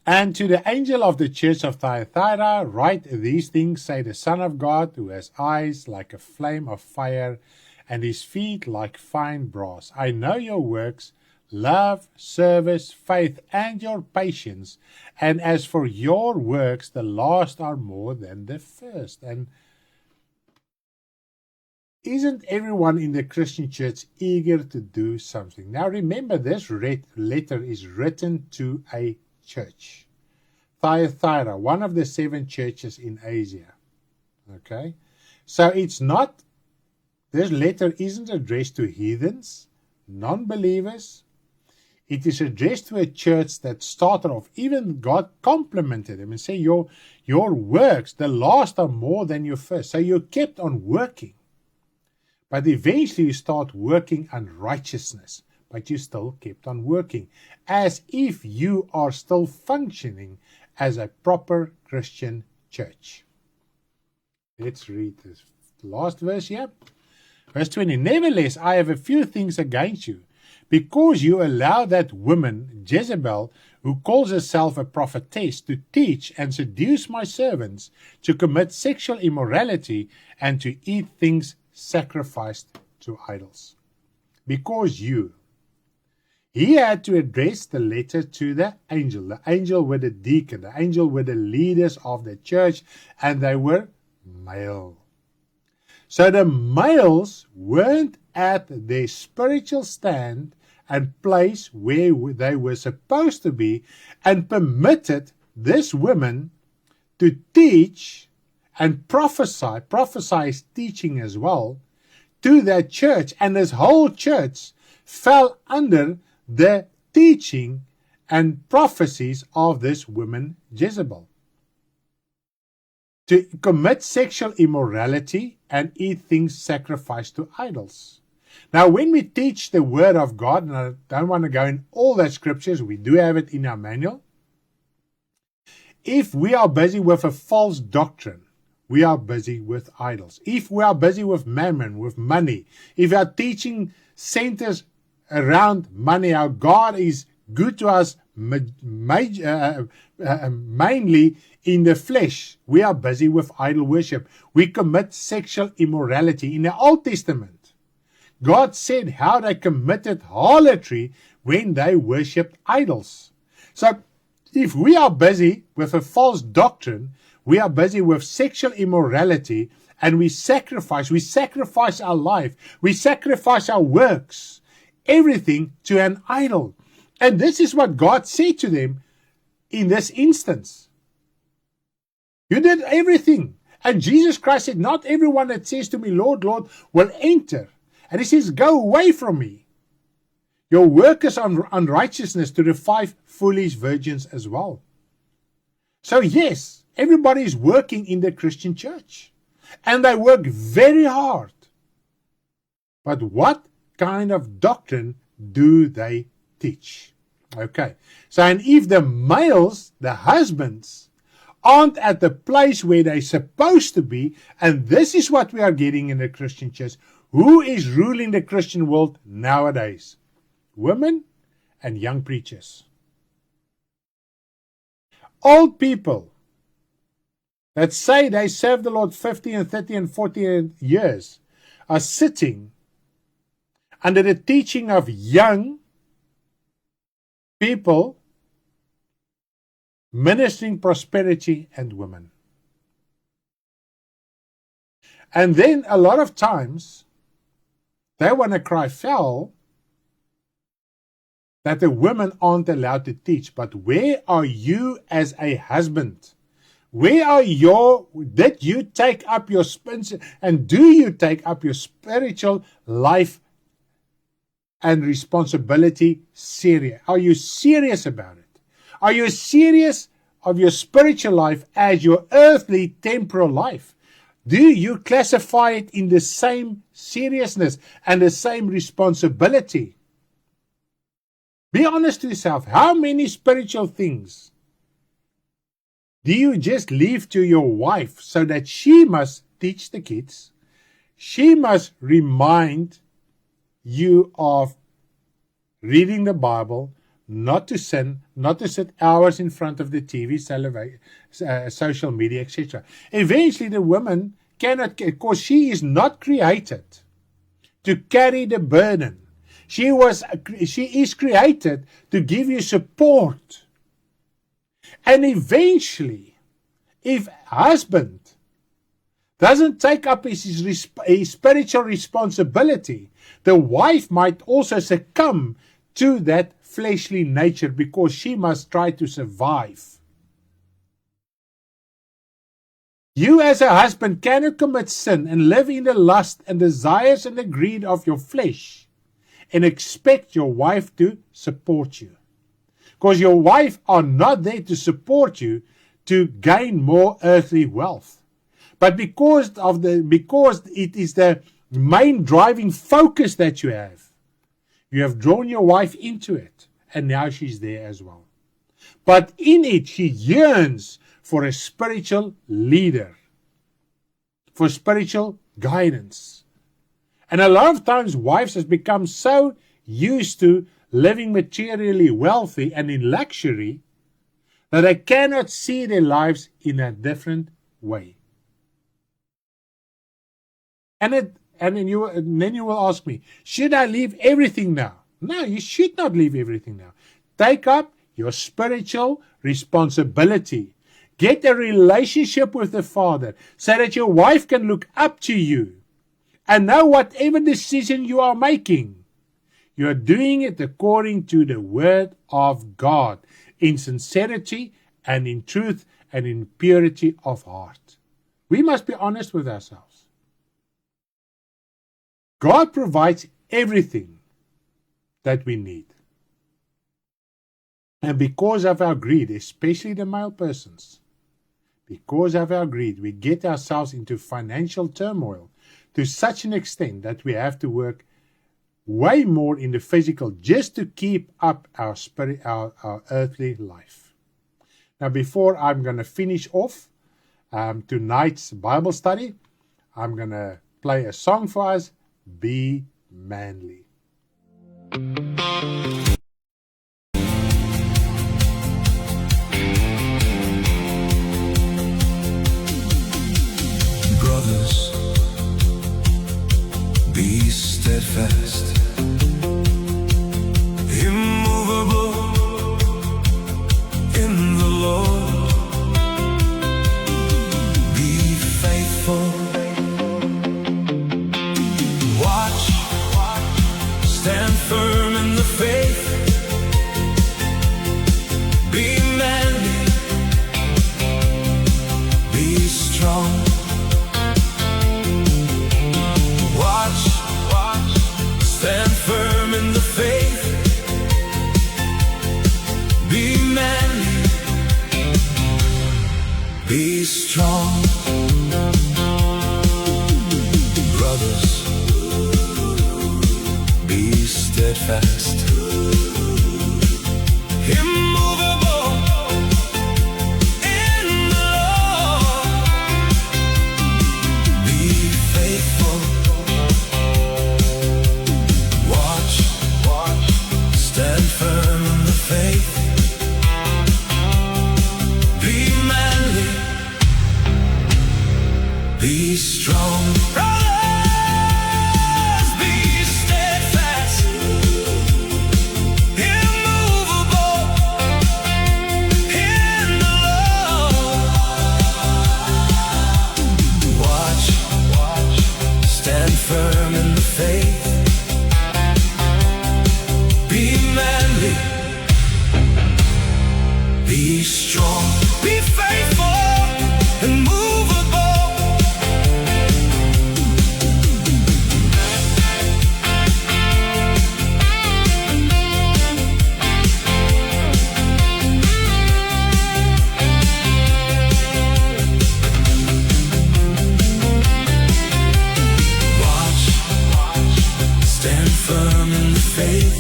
And to the angel of the church of Thyatira, write these things, say the Son of God, who has eyes like a flame of fire, and his feet like fine brass. I know your works, love, service, faith, and your patience. And as for your works, the last are more than the first. And isn't everyone in the Christian church eager to do something? Now remember, this letter is written to a church. Thyatira, one of the 7 churches in Asia. Okay? So it's not, this letter isn't addressed to heathens, non-believers. It is addressed to a church that started off, even God complimented them and said, your works, the last are more than your first. So you kept on working. But eventually you start working unrighteousness. But you still kept on working. As if you are still functioning as a proper Christian church. Let's read this last verse here. Verse 20. Nevertheless, I have a few things against you, because you allow that woman, Jezebel, who calls herself a prophetess, to teach and seduce my servants to commit sexual immorality and to eat things sacrificed to idols. Because he had to address the letter to the angel were the deacon, the angel were the leaders of the church, and they were male. So the males weren't at their spiritual stand and place where they were supposed to be, and permitted this woman to teach and prophesy is teaching as well, to that church. And this whole church fell under the teaching and prophecies of this woman Jezebel. To commit sexual immorality and eat things sacrificed to idols. Now, when we teach the Word of God, and I don't want to go in all the scriptures, we do have it in our manual. If we are busy with a false doctrine, we are busy with idols. If we are busy with mammon, with money, if our teaching centers around money, how God is good to us mainly in the flesh, we are busy with idol worship. We commit sexual immorality. In the Old Testament, God said how they committed harlotry when they worshipped idols. So if we are busy with a false doctrine, we are busy with sexual immorality, and we sacrifice our life, we sacrifice our works, everything to an idol. And this is what God said to them in this instance. You did everything. And Jesus Christ said, not everyone that says to me, Lord, Lord, will enter. And he says, go away from me. Your work is unrighteousness to the 5 foolish virgins as well. So yes, everybody is working in the Christian church. And they work very hard. But what kind of doctrine do they teach? Okay. So, and if the males, the husbands, aren't at the place where they're supposed to be, and this is what we are getting in the Christian church, who is ruling the Christian world nowadays? Women and young preachers. Old people that say they serve the Lord 50 and 30 and 40 years are sitting under the teaching of young people ministering prosperity and women. And then a lot of times they want to cry foul that the women aren't allowed to teach. But where are you as a husband? Where are did you take up your and do you take up your spiritual life and responsibility serious? Are you serious about it? Are you serious of your spiritual life as your earthly temporal life? Do you classify it in the same seriousness and the same responsibility? Be honest to yourself. How many spiritual things do you just leave to your wife so that she must teach the kids? She must remind you of reading the Bible, not to sin, not to sit hours in front of the TV, social media, etc. Eventually the woman cannot, because she is not created to carry the burden. She is created to give you support. And eventually, if husband doesn't take up his spiritual responsibility, the wife might also succumb to that fleshly nature because she must try to survive. You as a husband cannot commit sin and live in the lust and desires and the greed of your flesh and expect your wife to support you. Because your wife are not there to support you to gain more earthly wealth. But because it is the main driving focus that you have drawn your wife into it, and now she's there as well. But in it, she yearns for a spiritual leader, for spiritual guidance. And a lot of times wives has become so used to living materially wealthy and in luxury that they cannot see their lives in a different way. And then you will ask me, should I leave everything now? No, you should not leave everything now. Take up your spiritual responsibility. Get a relationship with the Father so that your wife can look up to you and know whatever decision you are making, you are doing it according to the Word of God, in sincerity and in truth and in purity of heart. We must be honest with ourselves. God provides everything that we need. And because of our greed, especially the male persons, because of our greed, we get ourselves into financial turmoil to such an extent that we have to work way more in the physical just to keep up our earthly life. Now, before I'm going to finish off tonight's Bible study, I'm going to play a song for us, Be Manly.
Brothers, be steadfast, immovable in the Lord. Be faithful. Watch, stand firm in the faith. Be manly, be strong. Stand firm in the faith. Be manly. Be strong. Brothers, be steadfast, immovable in the Lord. Be faithful. Stand firm in the faith. Be manly. Be strong. Brothers, be steadfast. Be strong, be faithful, and movable. Stand firm in the faith.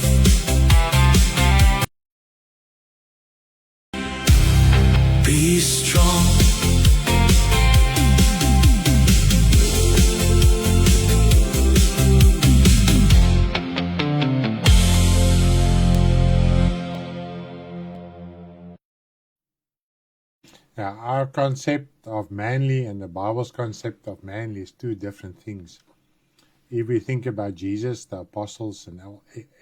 Be strong.
Now, our concept of manly and the Bible's concept of manly is two different things. If we think about Jesus, the apostles, and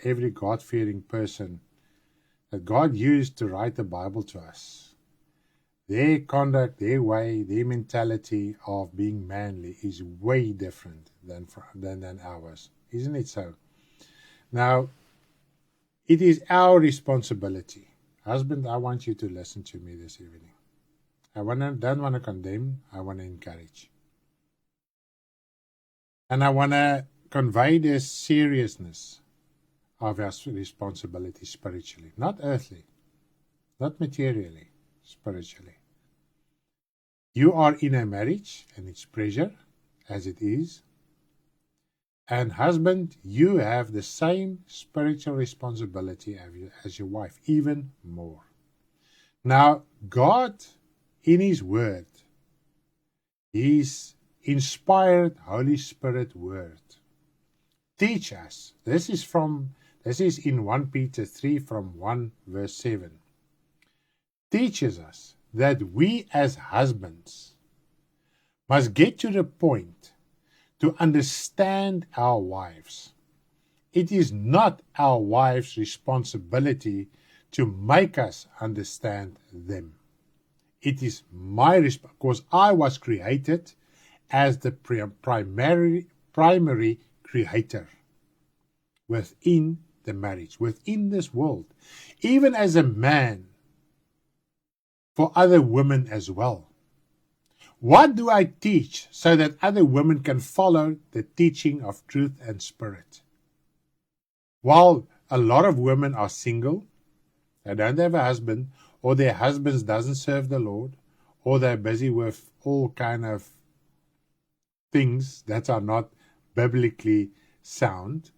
every God-fearing person that God used to write the Bible to us, their conduct, their way, their mentality of being manly is way different than ours. Isn't it so? Now, it is our responsibility. Husband, I want you to listen to me this evening. I don't want to condemn, I want to encourage. And I want to convey the seriousness of our responsibility spiritually, not earthly, not materially, spiritually. You are in a marriage and it's pressure as it is. And husband, you have the same spiritual responsibility as your wife, even more. Now, God, in His Word, His inspired Holy Spirit Word, teach us. This is in 1 Peter 3 from 1 verse 7. Teaches us that we as husbands must get to the point to understand our wives. It is not our wives' responsibility to make us understand them. It is my responsibility, because I was created as the primary creator within the marriage, within this world, even as a man for other women as well. What do I teach so that other women can follow the teaching of truth and spirit? While a lot of women are single, they don't have a husband, or their husbands doesn't serve the Lord, or they're busy with all kind of things that are not biblically sound,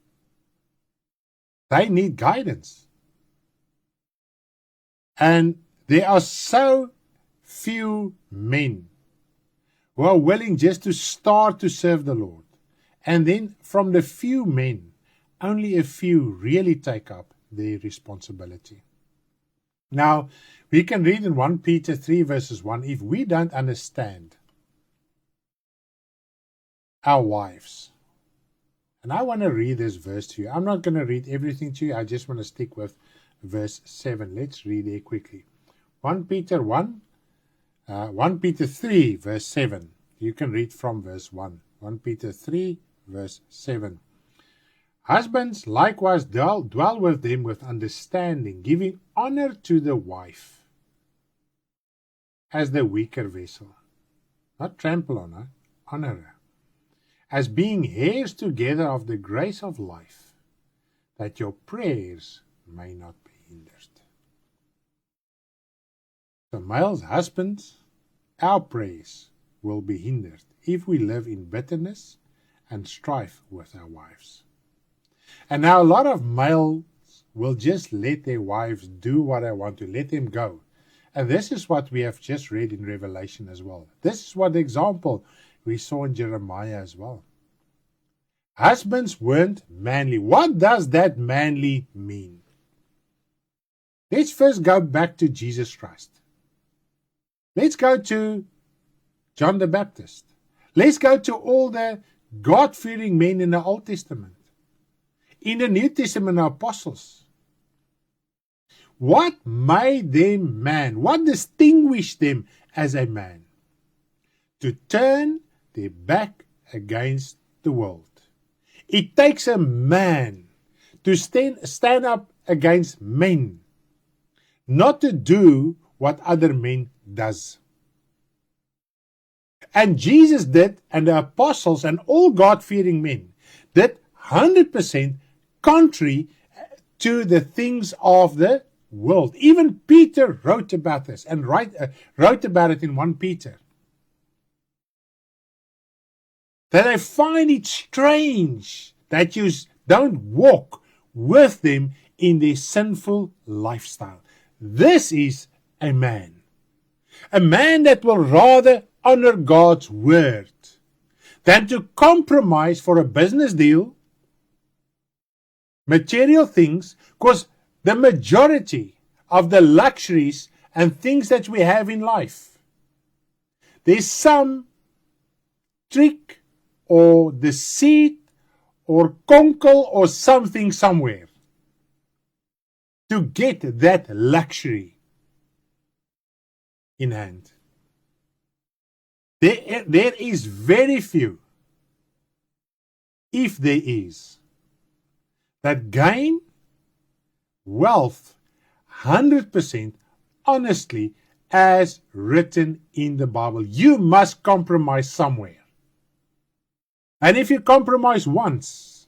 they need guidance. And there are so few men who are willing just to start to serve the Lord. And then from the few men, only a few really take up their responsibility. Now, we can read in 1 Peter 3 verses 1, if we don't understand our wives. And I want to read this verse to you. I'm not going to read everything to you. I just want to stick with verse 7. Let's read it quickly. 1 Peter 3 verse 7. You can read from verse 1. 1 Peter 3 verse 7. Husbands likewise dwell with them with understanding, giving honor to the wife as the weaker vessel. Not trample on her, honor her. As being heirs together of the grace of life, that your prayers may not be hindered. So males, husbands, our prayers will be hindered if we live in bitterness and strife with our wives. And now a lot of males will just let their wives do what they want to, let them go. And this is what we have just read in Revelation as well. This is what the example we saw in Jeremiah as well. Husbands weren't manly. What does that manly mean? Let's first go back to Jesus Christ. Let's go to John the Baptist. Let's go to all the God-fearing men in the Old Testament. In the New Testament, the apostles. What made them man? What distinguished them as a man? To turn their back against the world. It takes a man to stand up against men, not to do what other men does. And Jesus did, and the apostles and all God-fearing men did 100% contrary to the things of the world. Even Peter wrote about this and wrote about it in 1 Peter. That I find it strange that you don't walk with them in their sinful lifestyle. This is a man that will rather honor God's word than to compromise for a business deal, material things, because the majority of the luxuries and things that we have in life, there's some trick or deceit or conkle or something somewhere to get that luxury in hand. There is very few, if there is, that gain wealth 100% honestly as written in the Bible. You must compromise somewhere. And if you compromise once,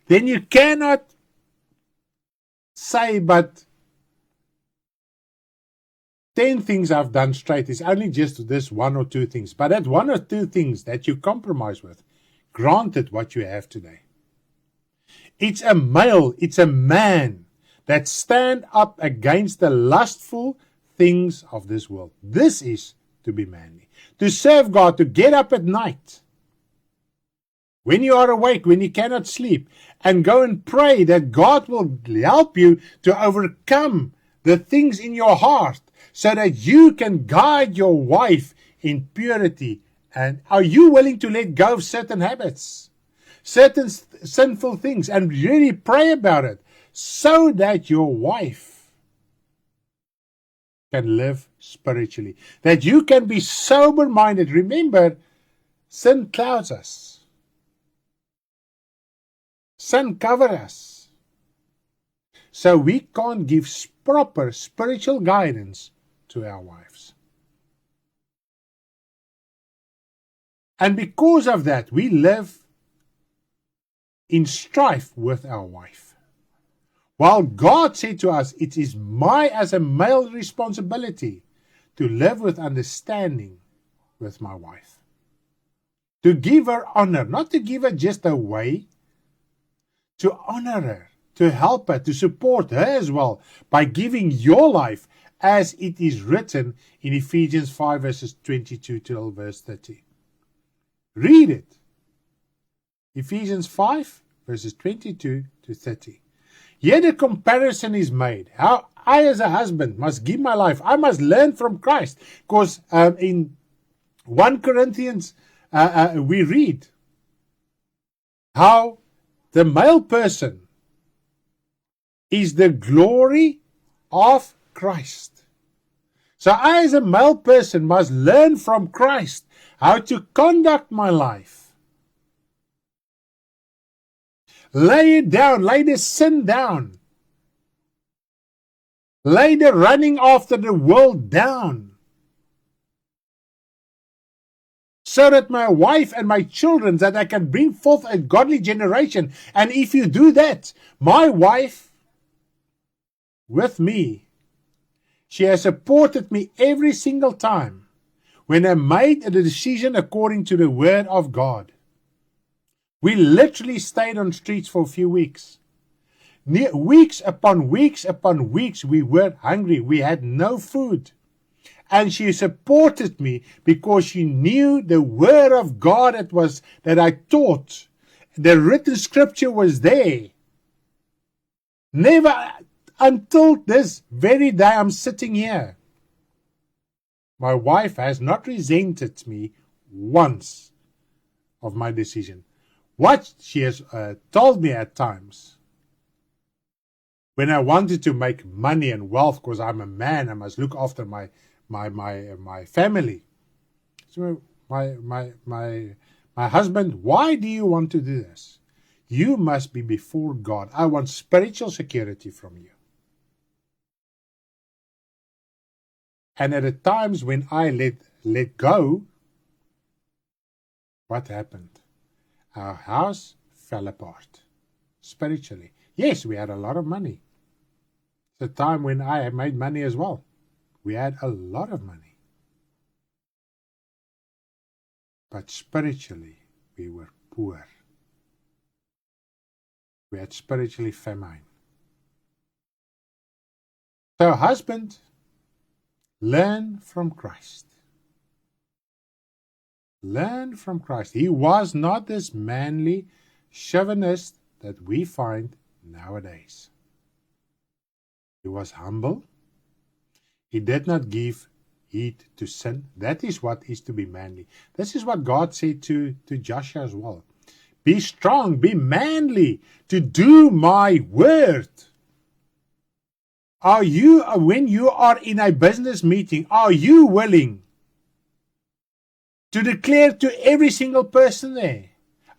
then you cannot say, but 10 things I've done straight. It's only just this 1 or 2 things. But that 1 or 2 things that you compromise with, granted what you have today. It's a male, it's a man that stand up against the lustful things of this world. This is to be manly. To serve God, to get up at night, when you are awake, when you cannot sleep, and go and pray that God will help you to overcome the things in your heart so that you can guide your wife in purity. And are you willing to let go of certain habits, certain sinful things, and really pray about it so that your wife can live spiritually, that you can be sober-minded? Remember, sin clouds us. Sin covers us. So we can't give proper spiritual guidance to our wives. And because of that, we live in strife with our wife. While God said to us, it is my, as a male, responsibility to live with understanding with my wife. To give her honor, not to give her just away, to honor her, to help her, to support her as well, by giving your life as it is written in Ephesians 5 verses 22 till verse 30. Read it. Ephesians 5 verses 22 to 30. Here the comparison is made. How I as a husband must give my life. I must learn from Christ. Because in 1 Corinthians we read how the male person is the glory of Christ. So I as a male person must learn from Christ how to conduct my life. Lay it down, lay the sin down. Lay the running after the world down. So that my wife and my children, that I can bring forth a godly generation. And if you do that, my wife, with me, she has supported me every single time when I made a decision according to the word of God. We literally stayed on streets for a few weeks. Weeks upon weeks upon weeks, we were hungry. We had no food. And she supported me because she knew the word of God that I taught. The written scripture was there. Never until this very day I'm sitting here, my wife has not resented me once of my decision. What she has told me at times, when I wanted to make money and wealth, because I'm a man, I must look after my family. So my husband, why do you want to do this? You must be before God. I want spiritual security from you. And at the times when I let go, what happened? Our house fell apart spiritually. Yes, we had a lot of money. It's a time when I had made money as well. We had a lot of money. But spiritually, we were poor. We had spiritually famine. So, husband, learn from Christ. Learn from Christ. He was not this manly chauvinist that we find nowadays. He was humble. He did not give heed to sin. That is what is to be manly. This is what God said to Joshua as well. Be strong, be manly to do my word. Are you, when you are in a business meeting, are you willing to declare to every single person there,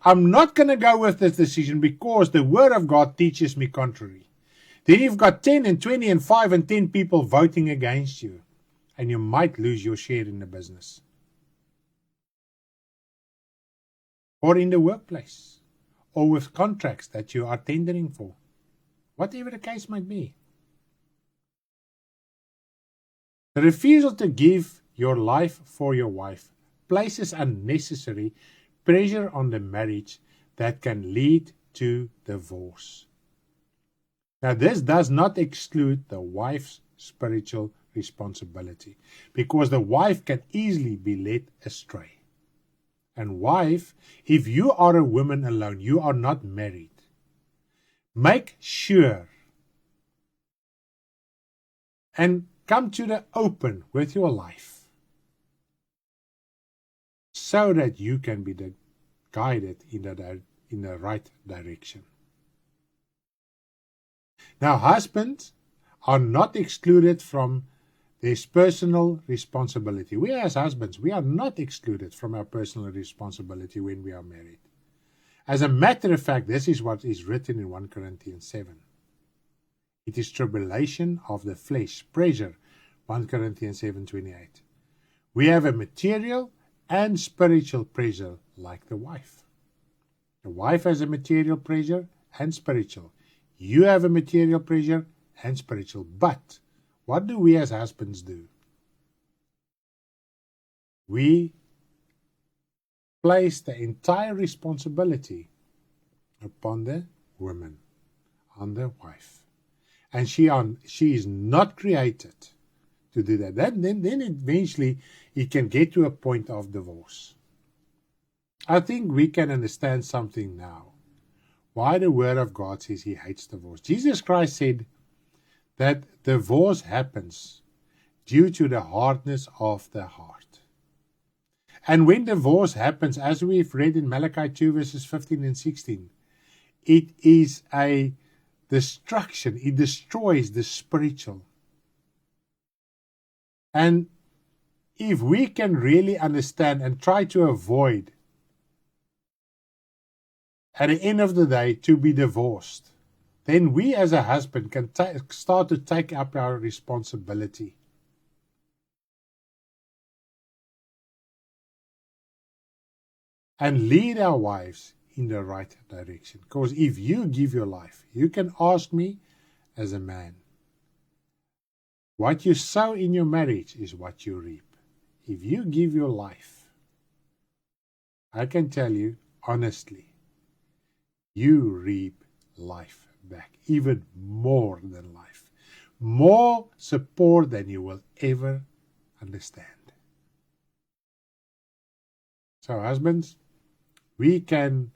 I'm not going to go with this decision because the word of God teaches me contrary. Then you've got 10 and 20 and 5 and 10 people voting against you, and you might lose your share in the business. Or in the workplace, or with contracts that you are tendering for, whatever the case might be. The refusal to give your life for your wife places unnecessary pressure on the marriage that can lead to divorce. Now, this does not exclude the wife's spiritual responsibility, because the wife can easily be led astray. And wife, if you are a woman alone, you are not married, make sure and come to the open with your life so that you can be guided in the right direction. Now, husbands are not excluded from their personal responsibility. We as husbands, we are not excluded from our personal responsibility when we are married. As a matter of fact, this is what is written in 1 Corinthians 7. It is tribulation of the flesh, pressure, 1 Corinthians 7:28. We have a material and spiritual pressure like the wife. The wife has a material pressure and spiritual. You have a material pressure and spiritual. But what do we as husbands do? We place the entire responsibility upon the woman, on the wife. And she is not created to do that. Then eventually it can get to a point of divorce. I think we can understand something now. Why the word of God says he hates divorce. Jesus Christ said that divorce happens due to the hardness of the heart. And when divorce happens, as we've read in Malachi 2 verses 15 and 16, it is a destruction. It destroys the spiritual. And if we can really understand and try to avoid, at the end of the day, to be divorced, then we as a husband can start to take up our responsibility. And lead our wives in the right direction. Because if you give your life, you can ask me as a man, what you sow in your marriage is what you reap. If you give your life, I can tell you honestly, you reap life back, even more than life, more support than you will ever understand. So husbands, we can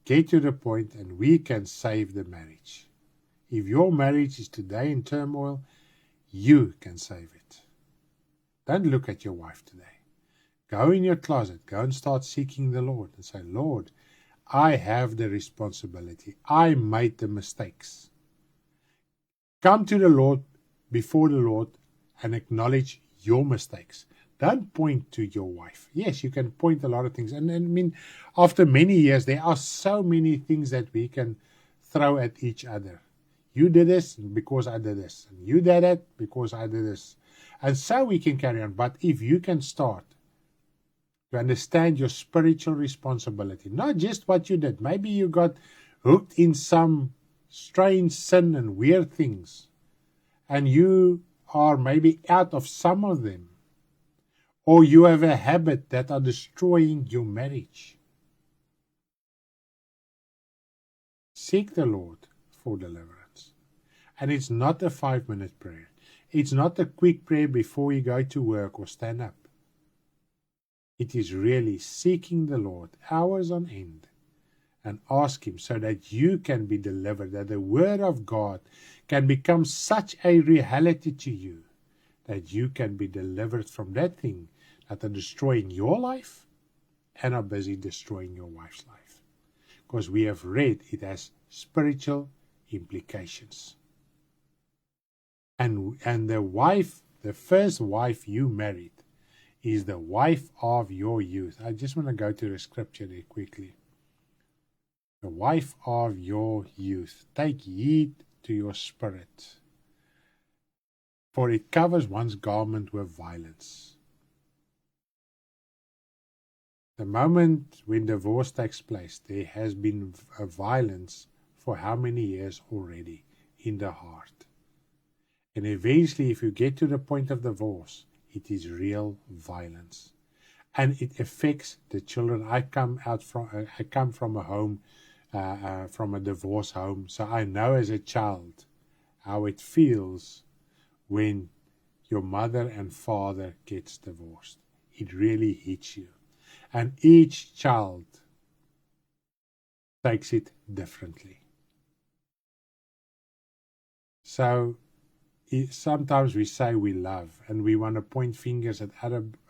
get to the point and we can save the marriage. If your marriage is today in turmoil, you can save it. Don't look at your wife today. Go in your closet, go and start seeking the Lord and say, Lord, I have the responsibility. I made the mistakes. Come to the Lord, before the Lord, and acknowledge your mistakes. Don't point to your wife. Yes, you can point a lot of things. And I mean, after many years, there are so many things that we can throw at each other. You did this because I did this. And you did it because I did this. And so we can carry on. But if you can start to understand your spiritual responsibility, not just what you did. Maybe you got hooked in some strange sin and weird things, and you are maybe out of some of them, or you have a habit that are destroying your marriage. Seek the Lord for deliverance. And it's not a 5-minute prayer. It's not a quick prayer before you go to work or stand up. It is really seeking the Lord hours on end and ask Him so that you can be delivered, that the Word of God can become such a reality to you that you can be delivered from that thing that are destroying your life and are busy destroying your wife's life. Because we have read it has spiritual implications. And the first wife you married is the wife of your youth. I just want to go to the scripture there quickly. The wife of your youth. Take heed to your spirit, for it covers one's garment with violence. The moment when divorce takes place, there has been a violence for how many years already in the heart. And eventually, if you get to the point of divorce, it is real violence. And it affects the children. I come from a home, from a divorce home. So I know as a child how it feels when your mother and father gets divorced. It really hits you. And each child takes it differently. So sometimes we say we love, and we want to point fingers at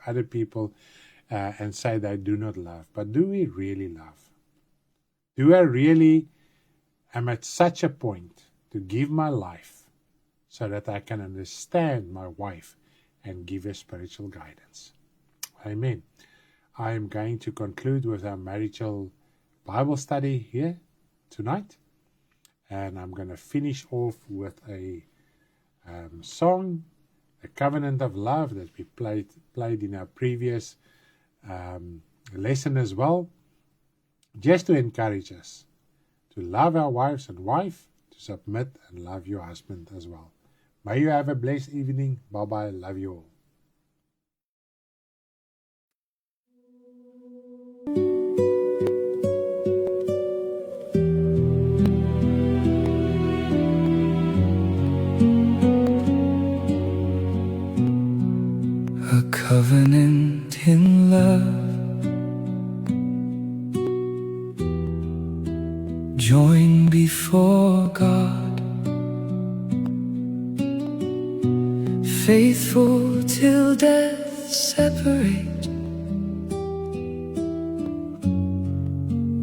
other people and say they do not love. But do we really love? Do I really am at such a point to give my life so that I can understand my wife and give her spiritual guidance? Amen. I am going to conclude with our marital Bible study here tonight. And I'm going to finish off with a song, The Covenant of Love, that we played in our previous lesson as well, just to encourage us to love our wives and wife, to submit and love your husband as well. May you have a blessed evening. Bye-bye. Love you all.
Covenant in love, joined before God, faithful till death separate,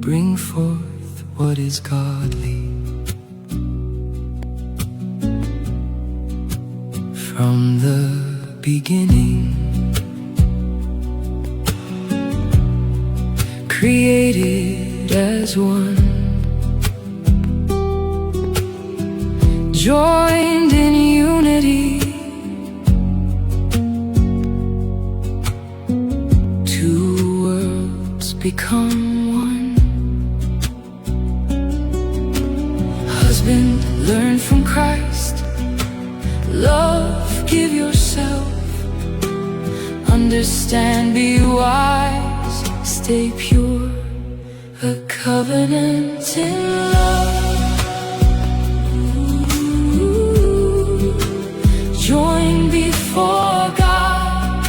bring forth what is godly from the beginning. Created as one, joined in unity, two worlds become one. Husband, learn from Christ, love, give yourself, understand, be wise, stay pure, a covenant in love. Joined before God,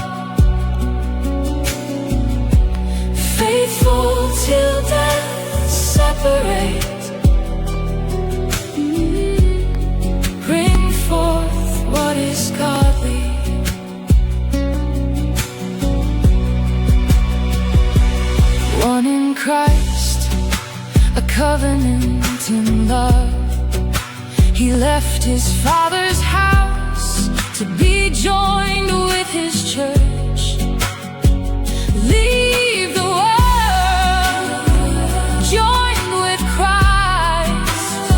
faithful till death separate, bring forth what is godly. One in Christ, a covenant in love. He left his Father's house to be joined with his church. Leave the world, joined with Christ,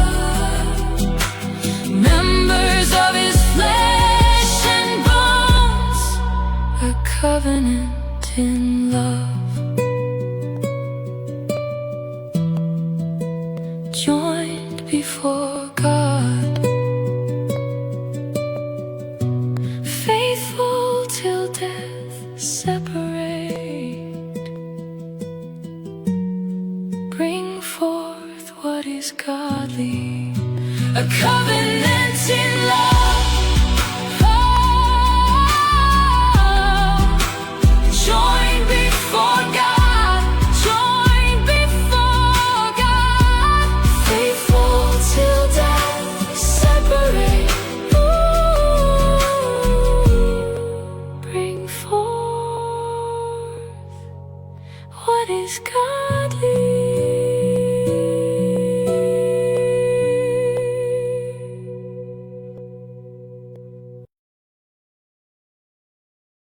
members of his flesh and bone.
in love, joined before God, faithful till death separate, bring forth what is godly, a covenant in love. Joined before God, joined before God, faithful till death separate. Bring forth what is godly.